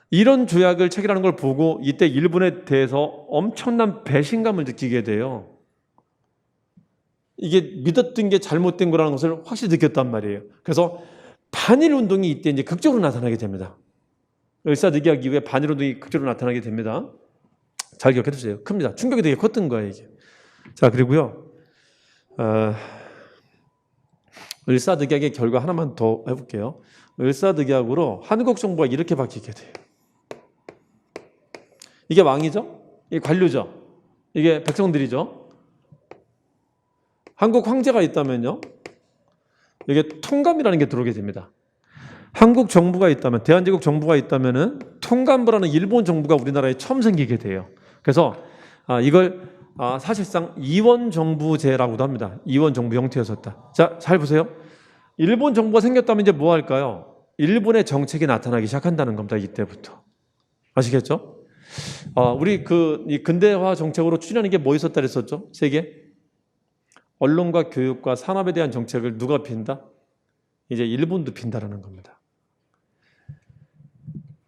이런 조약을 체결하는 걸 보고 이때 일본에 대해서 엄청난 배신감을 느끼게 돼요. 이게 믿었던 게 잘못된 거라는 것을 확실히 느꼈단 말이에요. 그래서 반일 운동이 이때 이제 극적으로 나타나게 됩니다. 을사늑약 이후에 반일 운동이 극적으로 나타나게 됩니다. 잘 기억해 두세요. 큽니다. 충격이 되게 컸던 거예요, 이게. 자, 그리고요. 을사늑약의 결과 하나만 더 해볼게요. 을사늑약으로 한국 정부가 이렇게 바뀌게 돼요. 이게 왕이죠? 이게 관료죠? 이게 백성들이죠? 한국 황제가 있다면요, 이게 통감이라는 게 들어오게 됩니다. 한국 정부가 있다면, 대한제국 정부가 있다면은 통감부라는 일본 정부가 우리나라에 처음 생기게 돼요. 그래서 이걸 사실상 이원정부제라고도 합니다. 이원정부 형태였었다. 자, 잘 보세요. 일본 정부가 생겼다면 이제 뭐 할까요? 일본의 정책이 나타나기 시작한다는 겁니다. 이때부터. 아시겠죠? 우리 이 근대화 정책으로 추진하는 게 뭐 있었다 그랬었죠? 세계? 언론과 교육과 산업에 대한 정책을 누가 핀다? 이제 일본도 핀다라는 겁니다.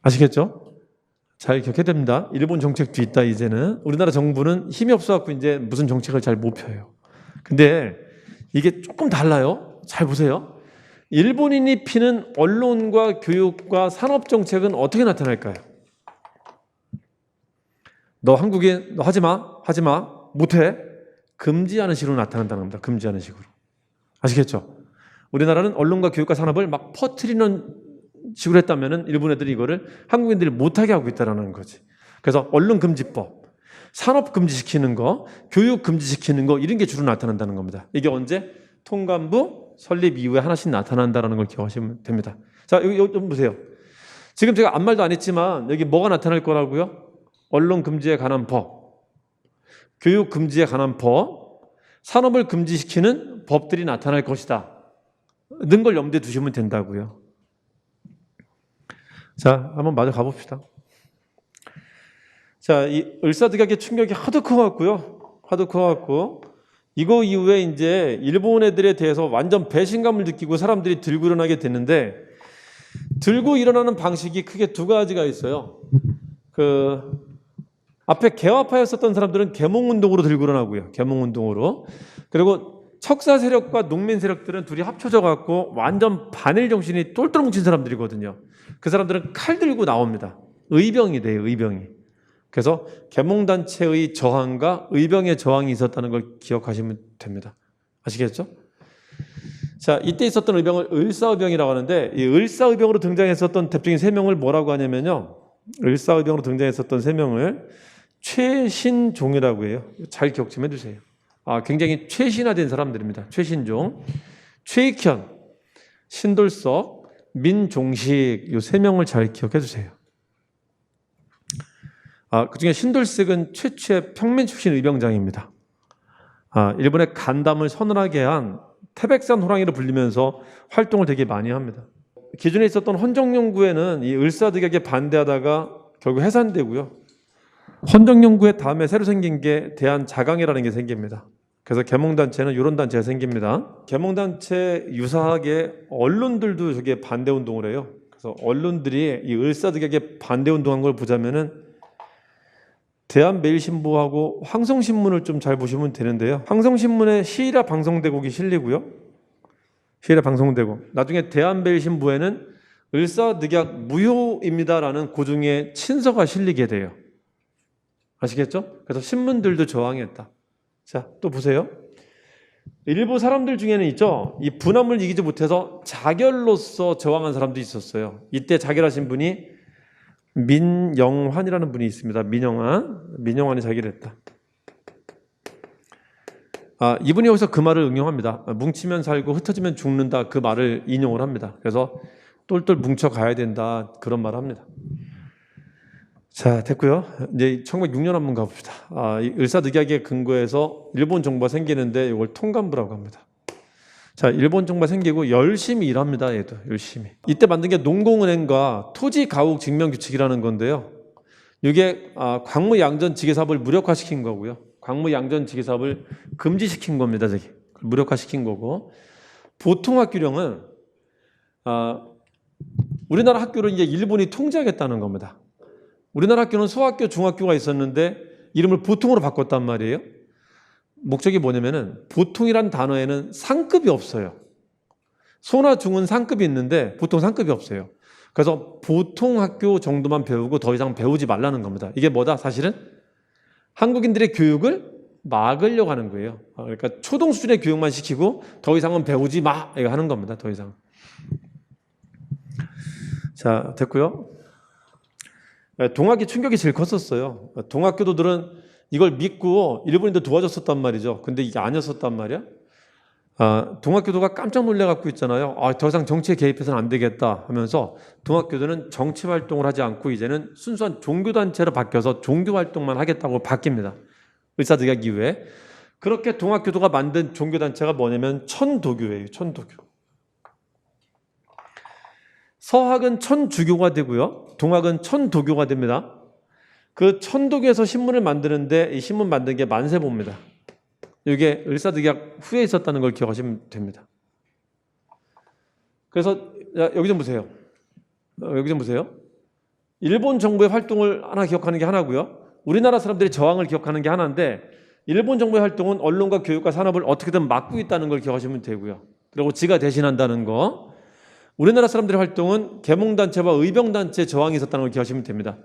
아시겠죠? 잘 기억해야 됩니다. 일본 정책도 있다, 이제는. 우리나라 정부는 힘이 없어갖고 이제 무슨 정책을 잘 못 펴요. 근데 이게 조금 달라요. 잘 보세요. 일본인이 피는 언론과 교육과 산업 정책은 어떻게 나타날까요? 너 한국인, 너 하지 마, 못해. 금지하는 식으로 나타난다는 겁니다. 금지하는 식으로. 아시겠죠? 우리나라는 언론과 교육과 산업을 막 퍼뜨리는 식으로 했다면 일본 애들이 이거를 한국인들이 못하게 하고 있다는 거지. 그래서 언론 금지법, 산업 금지시키는 거, 교육 금지시키는 거, 이런 게 주로 나타난다는 겁니다. 이게 언제? 통감부 설립 이후에 하나씩 나타난다는 걸 기억하시면 됩니다. 자, 여기 보세요. 지금 제가 아무 말도 안 했지만 여기 뭐가 나타날 거라고요? 언론 금지에 관한 법, 교육 금지에 관한 법, 산업을 금지시키는 법들이 나타날 것이다. 는 걸 염두에 두시면 된다고요. 자, 한번 마저 가봅시다. 자, 이 을사늑약의 충격이 하도 커갖고요. 하도 커갖고 이거 이후에 이제 일본 애들에 대해서 완전 배신감을 느끼고 사람들이 들고 일어나게 됐는데, 들고 일어나는 방식이 크게 두 가지가 있어요. 앞에 개화파였었던 사람들은 계몽운동으로 들고 일어나고요. 계몽운동으로. 그리고 척사 세력과 농민 세력들은 둘이 합쳐져 갖고 완전 반일 정신이 똘똘 뭉친 사람들이거든요. 그 사람들은 칼 들고 나옵니다. 의병이 돼요, 의병이. 그래서 계몽단체의 저항과 의병의 저항이 있었다는 걸 기억하시면 됩니다. 아시겠죠? 자, 이때 있었던 의병을 을사의병이라고 하는데, 이 을사의병으로 등장했었던 대표적인 세 명을 뭐라고 하냐면요, 을사의병으로 등장했었던 세 명을 최신종이라고 해요. 잘 기억 좀 해두세요. 굉장히 최신화된 사람들입니다. 최신종, 최익현, 신돌석, 민종식, 이 세 명을 잘 기억해 두세요. 그중에 신돌석은 최초의 평민 출신 의병장입니다. 일본의 간담을 서늘하게 한 태백산 호랑이로 불리면서 활동을 되게 많이 합니다. 기존에 있었던 헌정연구회는 이 을사늑약에 반대하다가 결국 해산되고요. 헌정연구회 다음에 새로 생긴 게 대한자강회라는 게 생깁니다. 그래서 계몽단체는 이런 단체가 생깁니다. 계몽단체 유사하게 언론들도 저게 반대운동을 해요. 그래서 언론들이 이 을사늑약에 반대운동한 걸 보자면은 대한매일신보하고 황성신문을 좀 잘 보시면 되는데요. 황성신문에 시일화 방송대국이 실리고요. 시일화 방송대국. 나중에 대한매일신보에는 을사늑약 무효입니다라는 고중의 친서가 실리게 돼요. 아시겠죠? 그래서 신문들도 저항했다. 자, 또 보세요. 일부 사람들 중에는 있죠, 이 분함을 이기지 못해서 자결로서 저항한 사람도 있었어요. 이때 자결하신 분이 민영환이라는 분이 있습니다. 민영환이 자결했다. 이분이 여기서 그 말을 응용합니다. 뭉치면 살고 흩어지면 죽는다, 그 말을 인용을 합니다. 그래서 똘똘 뭉쳐가야 된다, 그런 말을 합니다. 자, 됐고요. 이제 1906년 한번 가봅시다. 이 을사늑약에 근거해서 일본 정부가 생기는데 이걸 통감부라고 합니다. 자, 일본 정부가 생기고 열심히 일합니다. 얘도 열심히. 이때 만든 게 농공은행과 토지가옥직명규칙이라는 건데요. 이게 광무양전지계사업을 무력화시킨 거고요. 광무양전지계사업을 금지시킨 겁니다. 저기 무력화시킨 거고, 보통학교령은 우리나라 학교를 이제 일본이 통제하겠다는 겁니다. 우리나라 학교는 소학교, 중학교가 있었는데 이름을 보통으로 바꿨단 말이에요. 목적이 뭐냐면은 보통이란 단어에는 상급이 없어요. 소나 중은 상급이 있는데 보통 상급이 없어요. 그래서 보통 학교 정도만 배우고 더 이상 배우지 말라는 겁니다. 이게 뭐다? 사실은 한국인들의 교육을 막으려고 하는 거예요. 그러니까 초등 수준의 교육만 시키고 더 이상은 배우지 마 이거 하는 겁니다. 더 이상. 자, 됐고요. 동학의 충격이 제일 컸었어요. 동학교도들은 이걸 믿고 일본인들 도와줬었단 말이죠. 근데 이게 아니었었단 말이야. 동학교도가 깜짝 놀래갖고 있잖아요. 더 이상 정치에 개입해서는 안 되겠다 하면서 동학교도는 정치 활동을 하지 않고 이제는 순수한 종교단체로 바뀌어서 종교활동만 하겠다고 바뀝니다. 의사득약 이후에. 그렇게 동학교도가 만든 종교단체가 뭐냐면 천도교예요. 천도교. 서학은 천주교가 되고요. 동학은 천도교가 됩니다. 그 천도교에서 신문을 만드는데 이 신문 만든 게 만세보입니다. 이게 을사득약 후에 있었다는 걸 기억하시면 됩니다. 그래서 여기 좀 보세요. 여기 좀 보세요. 일본 정부의 활동을 하나 기억하는 게 하나고요. 우리나라 사람들이 저항을 기억하는 게 하나인데 일본 정부의 활동은 언론과 교육과 산업을 어떻게든 막고 있다는 걸 기억하시면 되고요. 그리고 지가 대신한다는 거. 우리나라 사람들의 활동은 계몽단체와 의병단체 저항이 있었다는 걸 기억하시면 됩니다.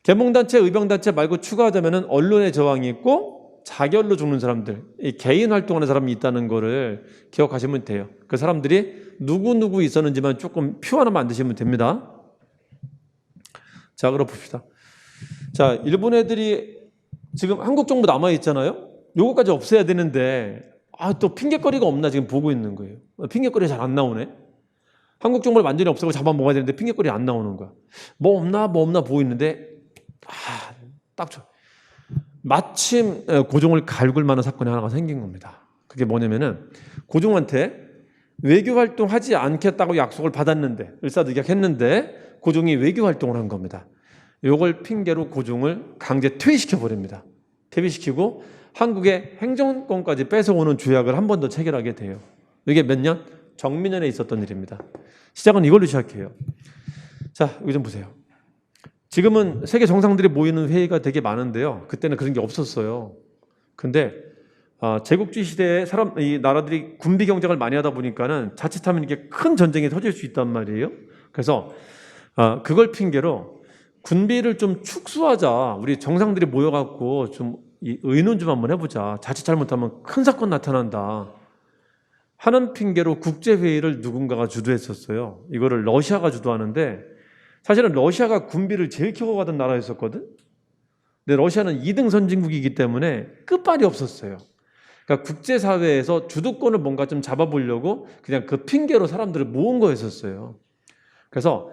계몽단체, 의병단체 말고 추가하자면 언론의 저항이 있고 자결로 죽는 사람들, 개인 활동하는 사람이 있다는 거를 기억하시면 돼요. 그 사람들이 누구 있었는지만 조금 표 하나 만드시면 됩니다. 자, 그럼 봅시다. 자, 일본 애들이 지금 한국 정부 남아있잖아요. 요거까지 없애야 되는데 또 핑계거리가 없나 지금 보고 있는 거예요. 핑계거리가 잘 안 나오네. 한국 정부를 완전히 없애고 잡아먹어야 되는데 핑계거리 안 나오는 거야. 뭐 없나 보고 있는데 딱 좋아. 마침 고종을 갈굴 만한 사건이 하나가 생긴 겁니다. 그게 뭐냐면은 고종한테 외교 활동하지 않겠다고 약속을 받았는데 을사득약했는데 고종이 외교 활동을 한 겁니다. 이걸 핑계로 고종을 강제 퇴위시켜 버립니다. 퇴위시키고 한국의 행정권까지 뺏어오는 조약을 한 번 더 체결하게 돼요. 이게 몇 년? 정민년에 있었던 일입니다. 시작은 이걸로 시작해요. 자, 여기 좀 보세요. 지금은 세계 정상들이 모이는 회의가 되게 많은데요. 그때는 그런 게 없었어요. 근데 제국주의 시대에 이 나라들이 군비 경쟁을 많이 하다 보니까는 자칫하면 이게 큰 전쟁이 터질 수 있단 말이에요. 그래서 그걸 핑계로 군비를 좀 축소하자. 우리 정상들이 모여갖고 좀 의논 좀 한번 해보자. 자칫 잘못하면 큰 사건 나타난다 하는 핑계로 국제회의를 누군가가 주도했었어요. 이거를 러시아가 주도하는데 사실은 러시아가 군비를 제일 키워가던 나라였었거든. 근데 러시아는 2등 선진국이기 때문에 끝발이 없었어요. 그러니까 국제사회에서 주도권을 뭔가 좀 잡아보려고 그냥 그 핑계로 사람들을 모은 거였었어요. 그래서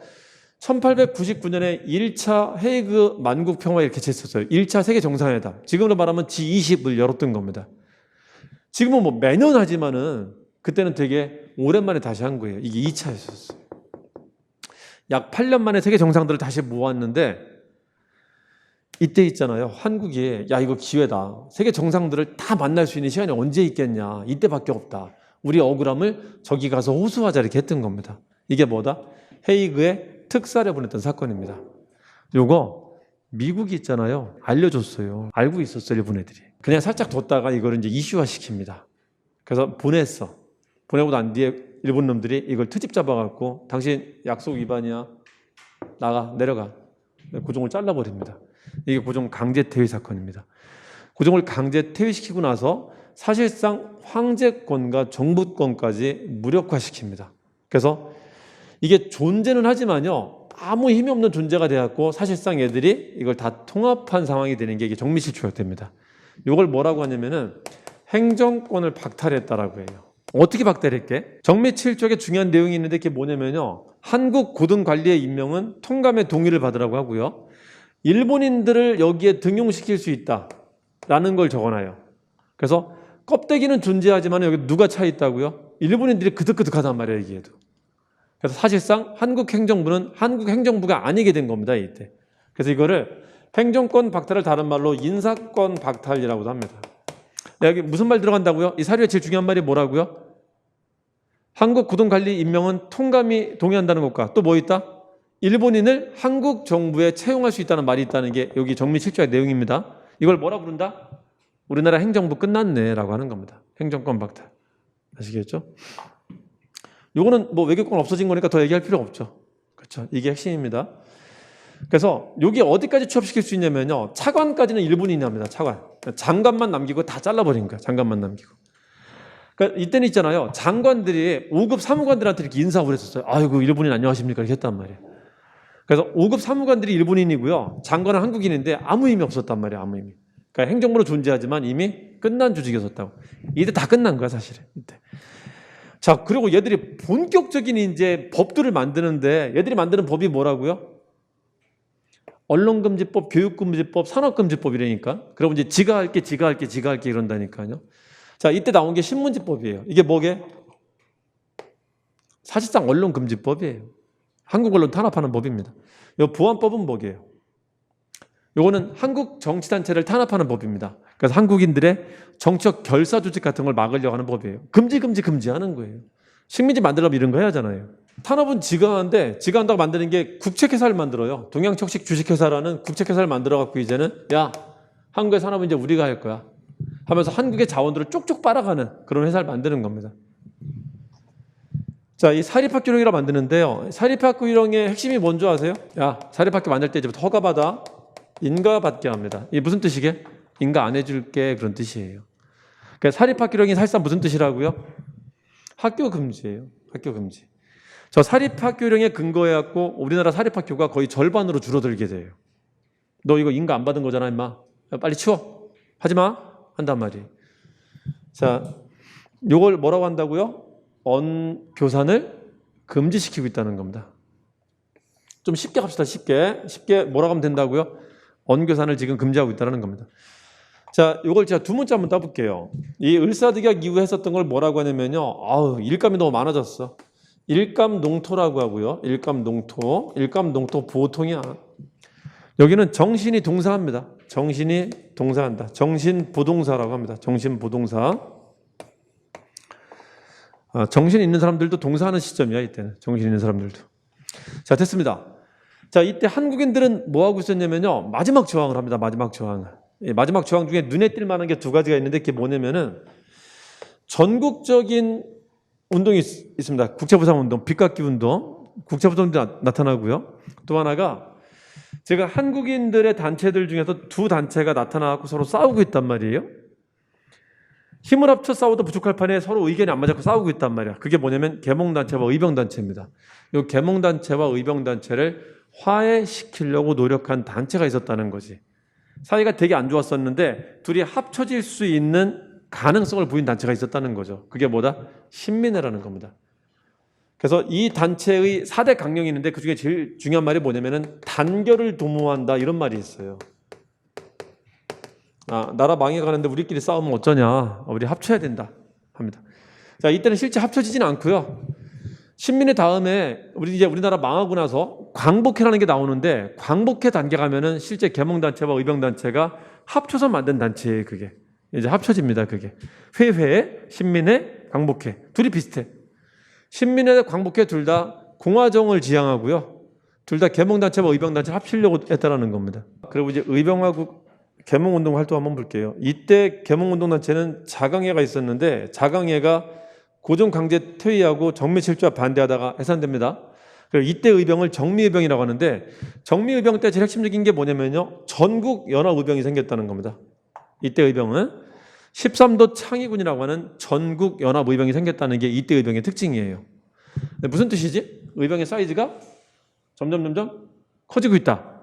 1899년에 1차 헤이그 만국평화에 개최했었어요. 1차 세계정상회담. 지금으로 말하면 G20을 열었던 겁니다. 지금은 뭐 매년 하지만은 그때는 되게 오랜만에 다시 한 거예요. 이게 2차였었어요. 약 8년 만에 세계 정상들을 다시 모았는데 이때 있잖아요. 한국이 이거 기회다. 세계 정상들을 다 만날 수 있는 시간이 언제 있겠냐. 이때밖에 없다. 우리 억울함을 저기 가서 호소하자 이렇게 했던 겁니다. 이게 뭐다? 헤이그에 특사를 보냈던 사건입니다. 요거 미국이 있잖아요. 알려줬어요. 알고 있었어요. 일본 애들이. 그냥 살짝 뒀다가 이거를 이제 이슈화 시킵니다. 그래서 보냈어. 보내고 난 뒤에 일본 놈들이 이걸 트집 잡아갖고 당신 약속 위반이야. 내려가. 고종을 잘라버립니다. 이게 고종 강제 퇴위 사건입니다. 고종을 강제 퇴위시키고 나서 사실상 황제권과 정부권까지 무력화시킵니다. 그래서 이게 존재는 하지만요. 아무 힘이 없는 존재가 되었고 사실상 얘들이 이걸 다 통합한 상황이 되는 게 이게 정미실 조약됩니다. 이걸 뭐라고 하냐면은 행정권을 박탈했다라고 해요. 어떻게 박탈했게? 정미 7조에 중요한 내용이 있는데 그게 뭐냐면요. 한국 고등관리의 임명은 통감의 동의를 받으라고 하고요. 일본인들을 여기에 등용시킬 수 있다라는 걸 적어놔요. 그래서 껍데기는 존재하지만 여기 누가 차 있다고요? 일본인들이 그득그득하단 말이에요, 여기에도. 그래서 사실상 한국 행정부는 한국 행정부가 아니게 된 겁니다, 이때. 그래서 이거를 행정권 박탈을 다른 말로 인사권 박탈이라고도 합니다. 여기 무슨 말 들어간다고요? 이 사료의 제일 중요한 말이 뭐라고요? 한국 고등관리 임명은 통감이 동의한다는 것과 또 뭐 있다? 일본인을 한국 정부에 채용할 수 있다는 말이 있다는 게 여기 정미 7조의 내용입니다. 이걸 뭐라 부른다? 우리나라 행정부 끝났네 라고 하는 겁니다. 행정권 박탈. 아시겠죠? 요거는 뭐 외교권 없어진 거니까 더 얘기할 필요 없죠. 그렇죠? 이게 핵심입니다. 그래서 여기 어디까지 취업시킬 수 있냐면요. 차관까지는 일본인이 합니다. 차관. 장관만 남기고 다 잘라버린 거야. 장관만 남기고. 그러니까 이때는 있잖아요. 장관들이 5급 사무관들한테 이렇게 인사를 했었어요. 아이고 일본인 안녕하십니까 이렇게 했단 말이에요. 그래서 5급 사무관들이 일본인이고요. 장관은 한국인인데 아무 의미 없었단 말이에요. 아무 의미. 그러니까 행정부로 존재하지만 이미 끝난 조직이었다고. 이때 다 끝난 거야 사실은. 이때. 자, 그리고 얘들이 본격적인 이제 법들을 만드는데 얘들이 만드는 법이 뭐라고요? 언론금지법, 교육금지법, 산업금지법이라니까. 그러면 이제 지가 할게 이런다니까요. 자, 이때 나온 게 신문지법이에요. 이게 뭐게? 사실상 언론금지법이에요. 한국 언론 탄압하는 법입니다. 이 보안법은 뭐게요? 요거는 한국 정치단체를 탄압하는 법입니다. 그래서 한국인들의 정치적 결사 조직 같은 걸 막으려고 하는 법이에요. 금지하는 거예요. 식민지 만들려면 이런 거 해야 하잖아요. 탄압은 지가 하는데 지가 한다고 만드는 게 국책회사를 만들어요. 동양척식 주식회사라는 국책회사를 만들어갖고 이제는 야, 한국의 산업은 이제 우리가 할 거야 하면서 한국의 자원들을 쪽쪽 빨아가는 그런 회사를 만드는 겁니다. 자, 이 사립학교령이라 만드는데요. 사립학교령의 핵심이 뭔지 아세요? 야, 사립학교 만들 때 이제부터 허가받아. 인가받게 합니다. 이게 무슨 뜻이게? 인가 안 해줄게 그런 뜻이에요. 그러니까 사립학교령이 사실상 무슨 뜻이라고요? 학교 금지예요. 학교 금지. 저 사립학교령에 근거해갖고 우리나라 사립학교가 거의 절반으로 줄어들게 돼요. 너 이거 인가 안 받은 거잖아 임마. 야, 빨리 치워. 하지마. 한단 말이에요. 자, 요걸 뭐라고 한다고요? 언교산을 금지시키고 있다는 겁니다. 좀 쉽게 갑시다. 쉽게 뭐라고 하면 된다고요? 언교산을 지금 금지하고 있다는 겁니다. 자, 요걸 제가 두 문자 한번 따볼게요. 이 을사득약 이후에 했었던 걸 뭐라고 하냐면요. 일감이 너무 많아졌어. 일감농토라고 하고요. 일감농토 보통이야. 여기는 정신이 동사합니다. 정신이 동사한다. 정신보동사라고 합니다. 정신보동사. 정신 있는 사람들도 동사하는 시점이야, 이때는. 정신 있는 사람들도. 자, 됐습니다. 자, 이때 한국인들은 뭐 하고 있었냐면요. 마지막 저항을 합니다. 마지막 저항을. 마지막 저항 중에 눈에 띌 만한 게 두 가지가 있는데 그게 뭐냐면은 전국적인 운동이 있습니다. 국제부상운동, 빚갚기 운동, 국제부상운동도 나타나고요. 또 하나가 제가 한국인들의 단체들 중에서 두 단체가 나타나고 서로 싸우고 있단 말이에요. 힘을 합쳐 싸워도 부족할 판에 서로 의견이 안 맞아서 싸우고 있단 말이야. 그게 뭐냐면 계몽단체와 의병단체입니다. 이 계몽단체와 의병단체를 화해시키려고 노력한 단체가 있었다는 거지. 사이가 되게 안 좋았었는데 둘이 합쳐질 수 있는 가능성을 보인 단체가 있었다는 거죠. 그게 뭐다? 신민회라는 겁니다. 그래서 이 단체의 4대 강령이 있는데 그중에 제일 중요한 말이 뭐냐면은 단결을 도모한다 이런 말이 있어요. 나라 망해가는데 우리끼리 싸우면 어쩌냐. 우리 합쳐야 된다 합니다. 자, 이때는 실제 합쳐지진 않고요. 신민회 다음에 우리나라 망하고 나서 광복회라는 게 나오는데 광복회 단계 가면은 실제 계몽단체와 의병단체가 합쳐서 만든 단체예요. 그게 이제 합쳐집니다. 그게 회회, 신민회, 광복회 둘이 비슷해. 신민회, 광복회 둘 다 공화정을 지향하고요. 둘 다 계몽단체와 의병단체 합치려고 했다라는 겁니다. 그리고 이제 의병하고 계몽운동 활동 한번 볼게요. 이때 계몽운동단체는 자강회가 있었는데 자강회가 고종강제 퇴위하고 정미칠조와 반대하다가 해산됩니다. 그리고 이때 의병을 정미의병이라고 하는데 정미의병 때 제일 핵심적인 게 뭐냐면요. 전국연합의병이 생겼다는 겁니다. 이때 의병은 13도 창의군이라고 하는 전국연합의병이 생겼다는 게 이때 의병의 특징이에요. 무슨 뜻이지? 의병의 사이즈가 점점 커지고 있다.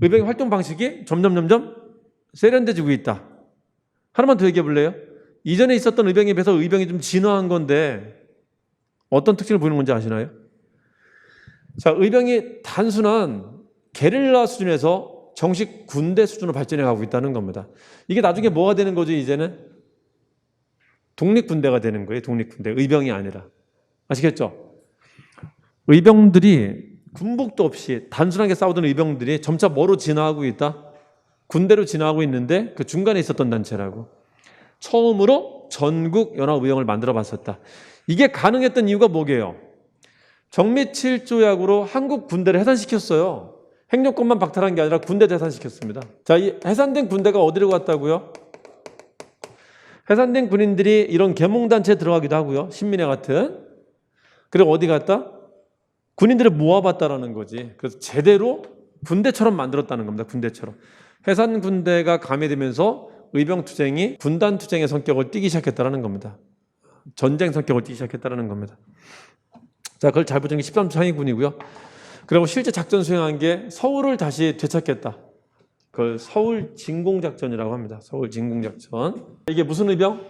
의병의 활동 방식이 점점 세련돼지고 있다. 하나만 더 얘기해 볼래요? 이전에 있었던 의병에 비해서 의병이 좀 진화한 건데 어떤 특징을 보이는 건지 아시나요? 자, 의병이 단순한 게릴라 수준에서 정식 군대 수준으로 발전해 가고 있다는 겁니다. 이게 나중에 뭐가 되는 거죠, 이제는? 독립군대가 되는 거예요. 독립군대. 의병이 아니라. 아시겠죠? 의병들이 군복도 없이 단순하게 싸우던 의병들이 점차 뭐로 진화하고 있다? 군대로 진화하고 있는데 그 중간에 있었던 단체라고. 처음으로 전국연합의병을 만들어 봤었다. 이게 가능했던 이유가 뭐게요? 정미칠조약으로 한국 군대를 해산시켰어요. 행정권만 박탈한 게 아니라 군대도 해산시켰습니다. 자, 이 해산된 군대가 어디로 갔다고요? 해산된 군인들이 이런 계몽단체에 들어가기도 하고요. 신민회 같은. 그리고 어디 갔다? 군인들을 모아봤다라는 거지. 그래서 제대로 군대처럼 만들었다는 겁니다. 군대처럼. 해산 군대가 감염되면서 의병투쟁이 군단투쟁의 성격을 띠기 시작했다는 겁니다. 전쟁 성격을 띠기 시작했다는 겁니다. 자, 그걸 잘 보여준 게 13조 상위군이고요. 그리고 실제 작전 수행한 게 서울을 다시 되찾겠다. 그걸 서울 진공작전이라고 합니다. 서울 진공작전. 이게 무슨 의병?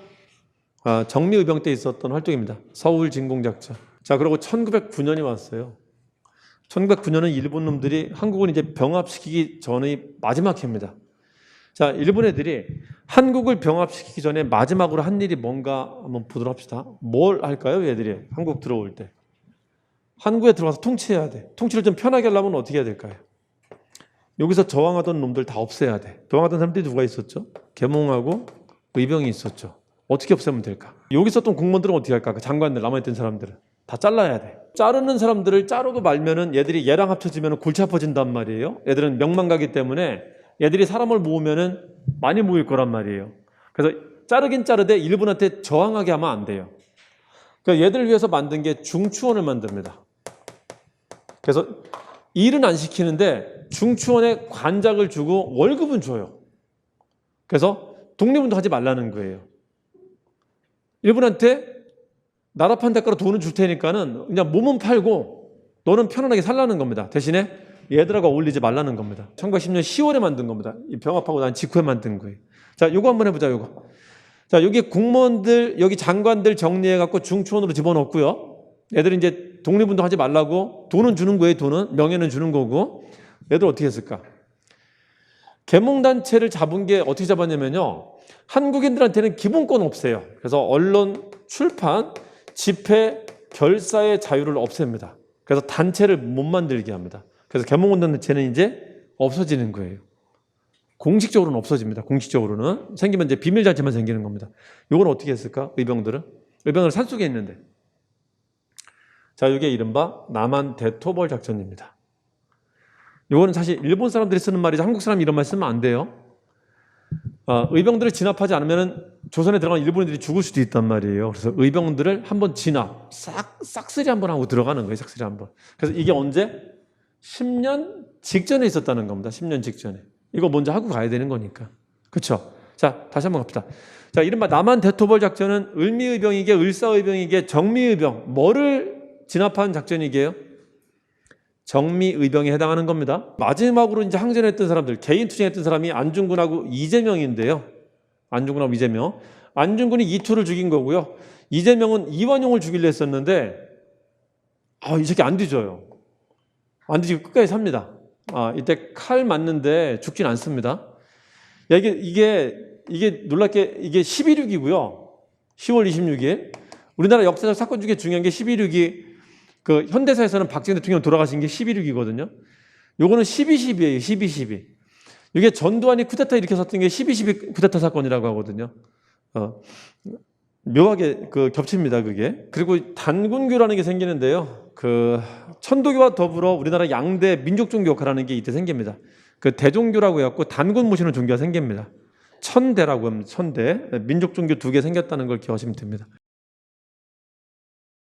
정미의병 때 있었던 활동입니다. 서울 진공작전. 자, 그리고 1909년이 왔어요. 1909년은 일본 놈들이 한국을 이제 병합시키기 전의 마지막 해입니다. 자, 일본 애들이 한국을 병합시키기 전에 마지막으로 한 일이 뭔가 한번 보도록 합시다. 뭘 할까요, 얘들이? 한국 들어올 때. 한국에 들어와서 통치해야 돼. 통치를 좀 편하게 하려면 어떻게 해야 될까요? 여기서 저항하던 놈들 다 없애야 돼. 저항하던 사람들이 누가 있었죠? 계몽하고 의병이 있었죠. 어떻게 없애면 될까? 여기 있었던 공무원들은 어떻게 할까? 그 장관들, 남아있던 사람들은 다 잘라야 돼. 자르는 사람들을 자르고 말면은 얘들이 얘랑 합쳐지면 골치 아파진단 말이에요. 얘들은 명망가기 때문에 얘들이 사람을 모으면은 많이 모일 거란 말이에요. 그래서 자르긴 자르되 일본한테 저항하게 하면 안 돼요. 그러니까 얘들을 위해서 만든 게 중추원을 만듭니다. 그래서 일은 안 시키는데 중추원에 관작을 주고 월급은 줘요. 그래서 독립운동 하지 말라는 거예요. 일본한테 나라 판 대가로 돈을 줄 테니까는 그냥 몸은 팔고 너는 편안하게 살라는 겁니다. 대신에 얘들하고 어울리지 말라는 겁니다. 1910년 10월에 만든 겁니다. 이 병합하고 난 직후에 만든 거예요. 자, 요거 한번 해보자, 요거. 자, 여기 공무원들, 여기 장관들 정리해갖고 중추원으로 집어넣고요. 얘들이 이제 독립운동 하지 말라고 돈은 주는 거예요, 돈은. 명예는 주는 거고. 얘들 어떻게 했을까? 계몽단체를 잡은 게 어떻게 잡았냐면요. 한국인들한테는 기본권 없애요. 그래서 언론, 출판, 집회, 결사의 자유를 없앱니다. 그래서 단체를 못 만들게 합니다. 그래서 계몽운동단체는 이제 없어지는 거예요. 공식적으로는 없어집니다. 공식적으로는. 생기면 이제 비밀단체만 생기는 겁니다. 이건 어떻게 했을까? 의병들은? 의병들은 산속에 있는데. 자, 이게 이른바 남한 대토벌 작전입니다. 이거는 사실 일본 사람들이 쓰는 말이지 한국 사람이 이런 말 쓰면 안 돼요. 의병들을 진압하지 않으면 조선에 들어간 일본인들이 죽을 수도 있단 말이에요. 그래서 의병들을 한번 진압, 싹쓸이 한번 하고 들어가는 거예요. 싹쓸이 한번. 그래서 이게 언제? 10년 직전에 있었다는 겁니다. 10년 직전에. 이거 먼저 하고 가야 되는 거니까. 그렇죠? 자, 다시 한번 갑시다. 자, 이른바 남한 대토벌 작전은 을미의병이게 을사의병이게 정미의병, 뭐를 진압한 작전이게요? 정미의병에 해당하는 겁니다. 마지막으로 이제 항전했던 사람들, 개인 투쟁했던 사람이 안중근하고 이재명인데요. 안중근하고 이재명. 안중근이 이투를 죽인 거고요. 이재명은 이완용을 죽이려 했었는데, 이 새끼 안 뒤져요. 안 뒤지고 끝까지 삽니다. 이때 칼 맞는데 죽진 않습니다. 야, 이게 놀랍게 이게 12.6이고요. 10월 26일. 우리나라 역사적 사건 중에 중요한 게 12.6이 그 현대사에서는 박정희 대통령 돌아가신 게 12.6이거든요. 요거는 12.12예요. 12.12. 이게 전두환이 쿠데타 일으켰었던 게 12.12 쿠데타 사건이라고 하거든요. 묘하게 겹칩니다, 그게. 그리고 단군교라는 게 생기는데요. 천도교와 더불어 우리나라 양대 민족종교학회라는 게 이때 생깁니다. 대종교라고 해갖고 단군 모시는 종교가 생깁니다. 천대라고 합니다. 천대. 민족종교 2개 생겼다는 걸 기억하시면 됩니다.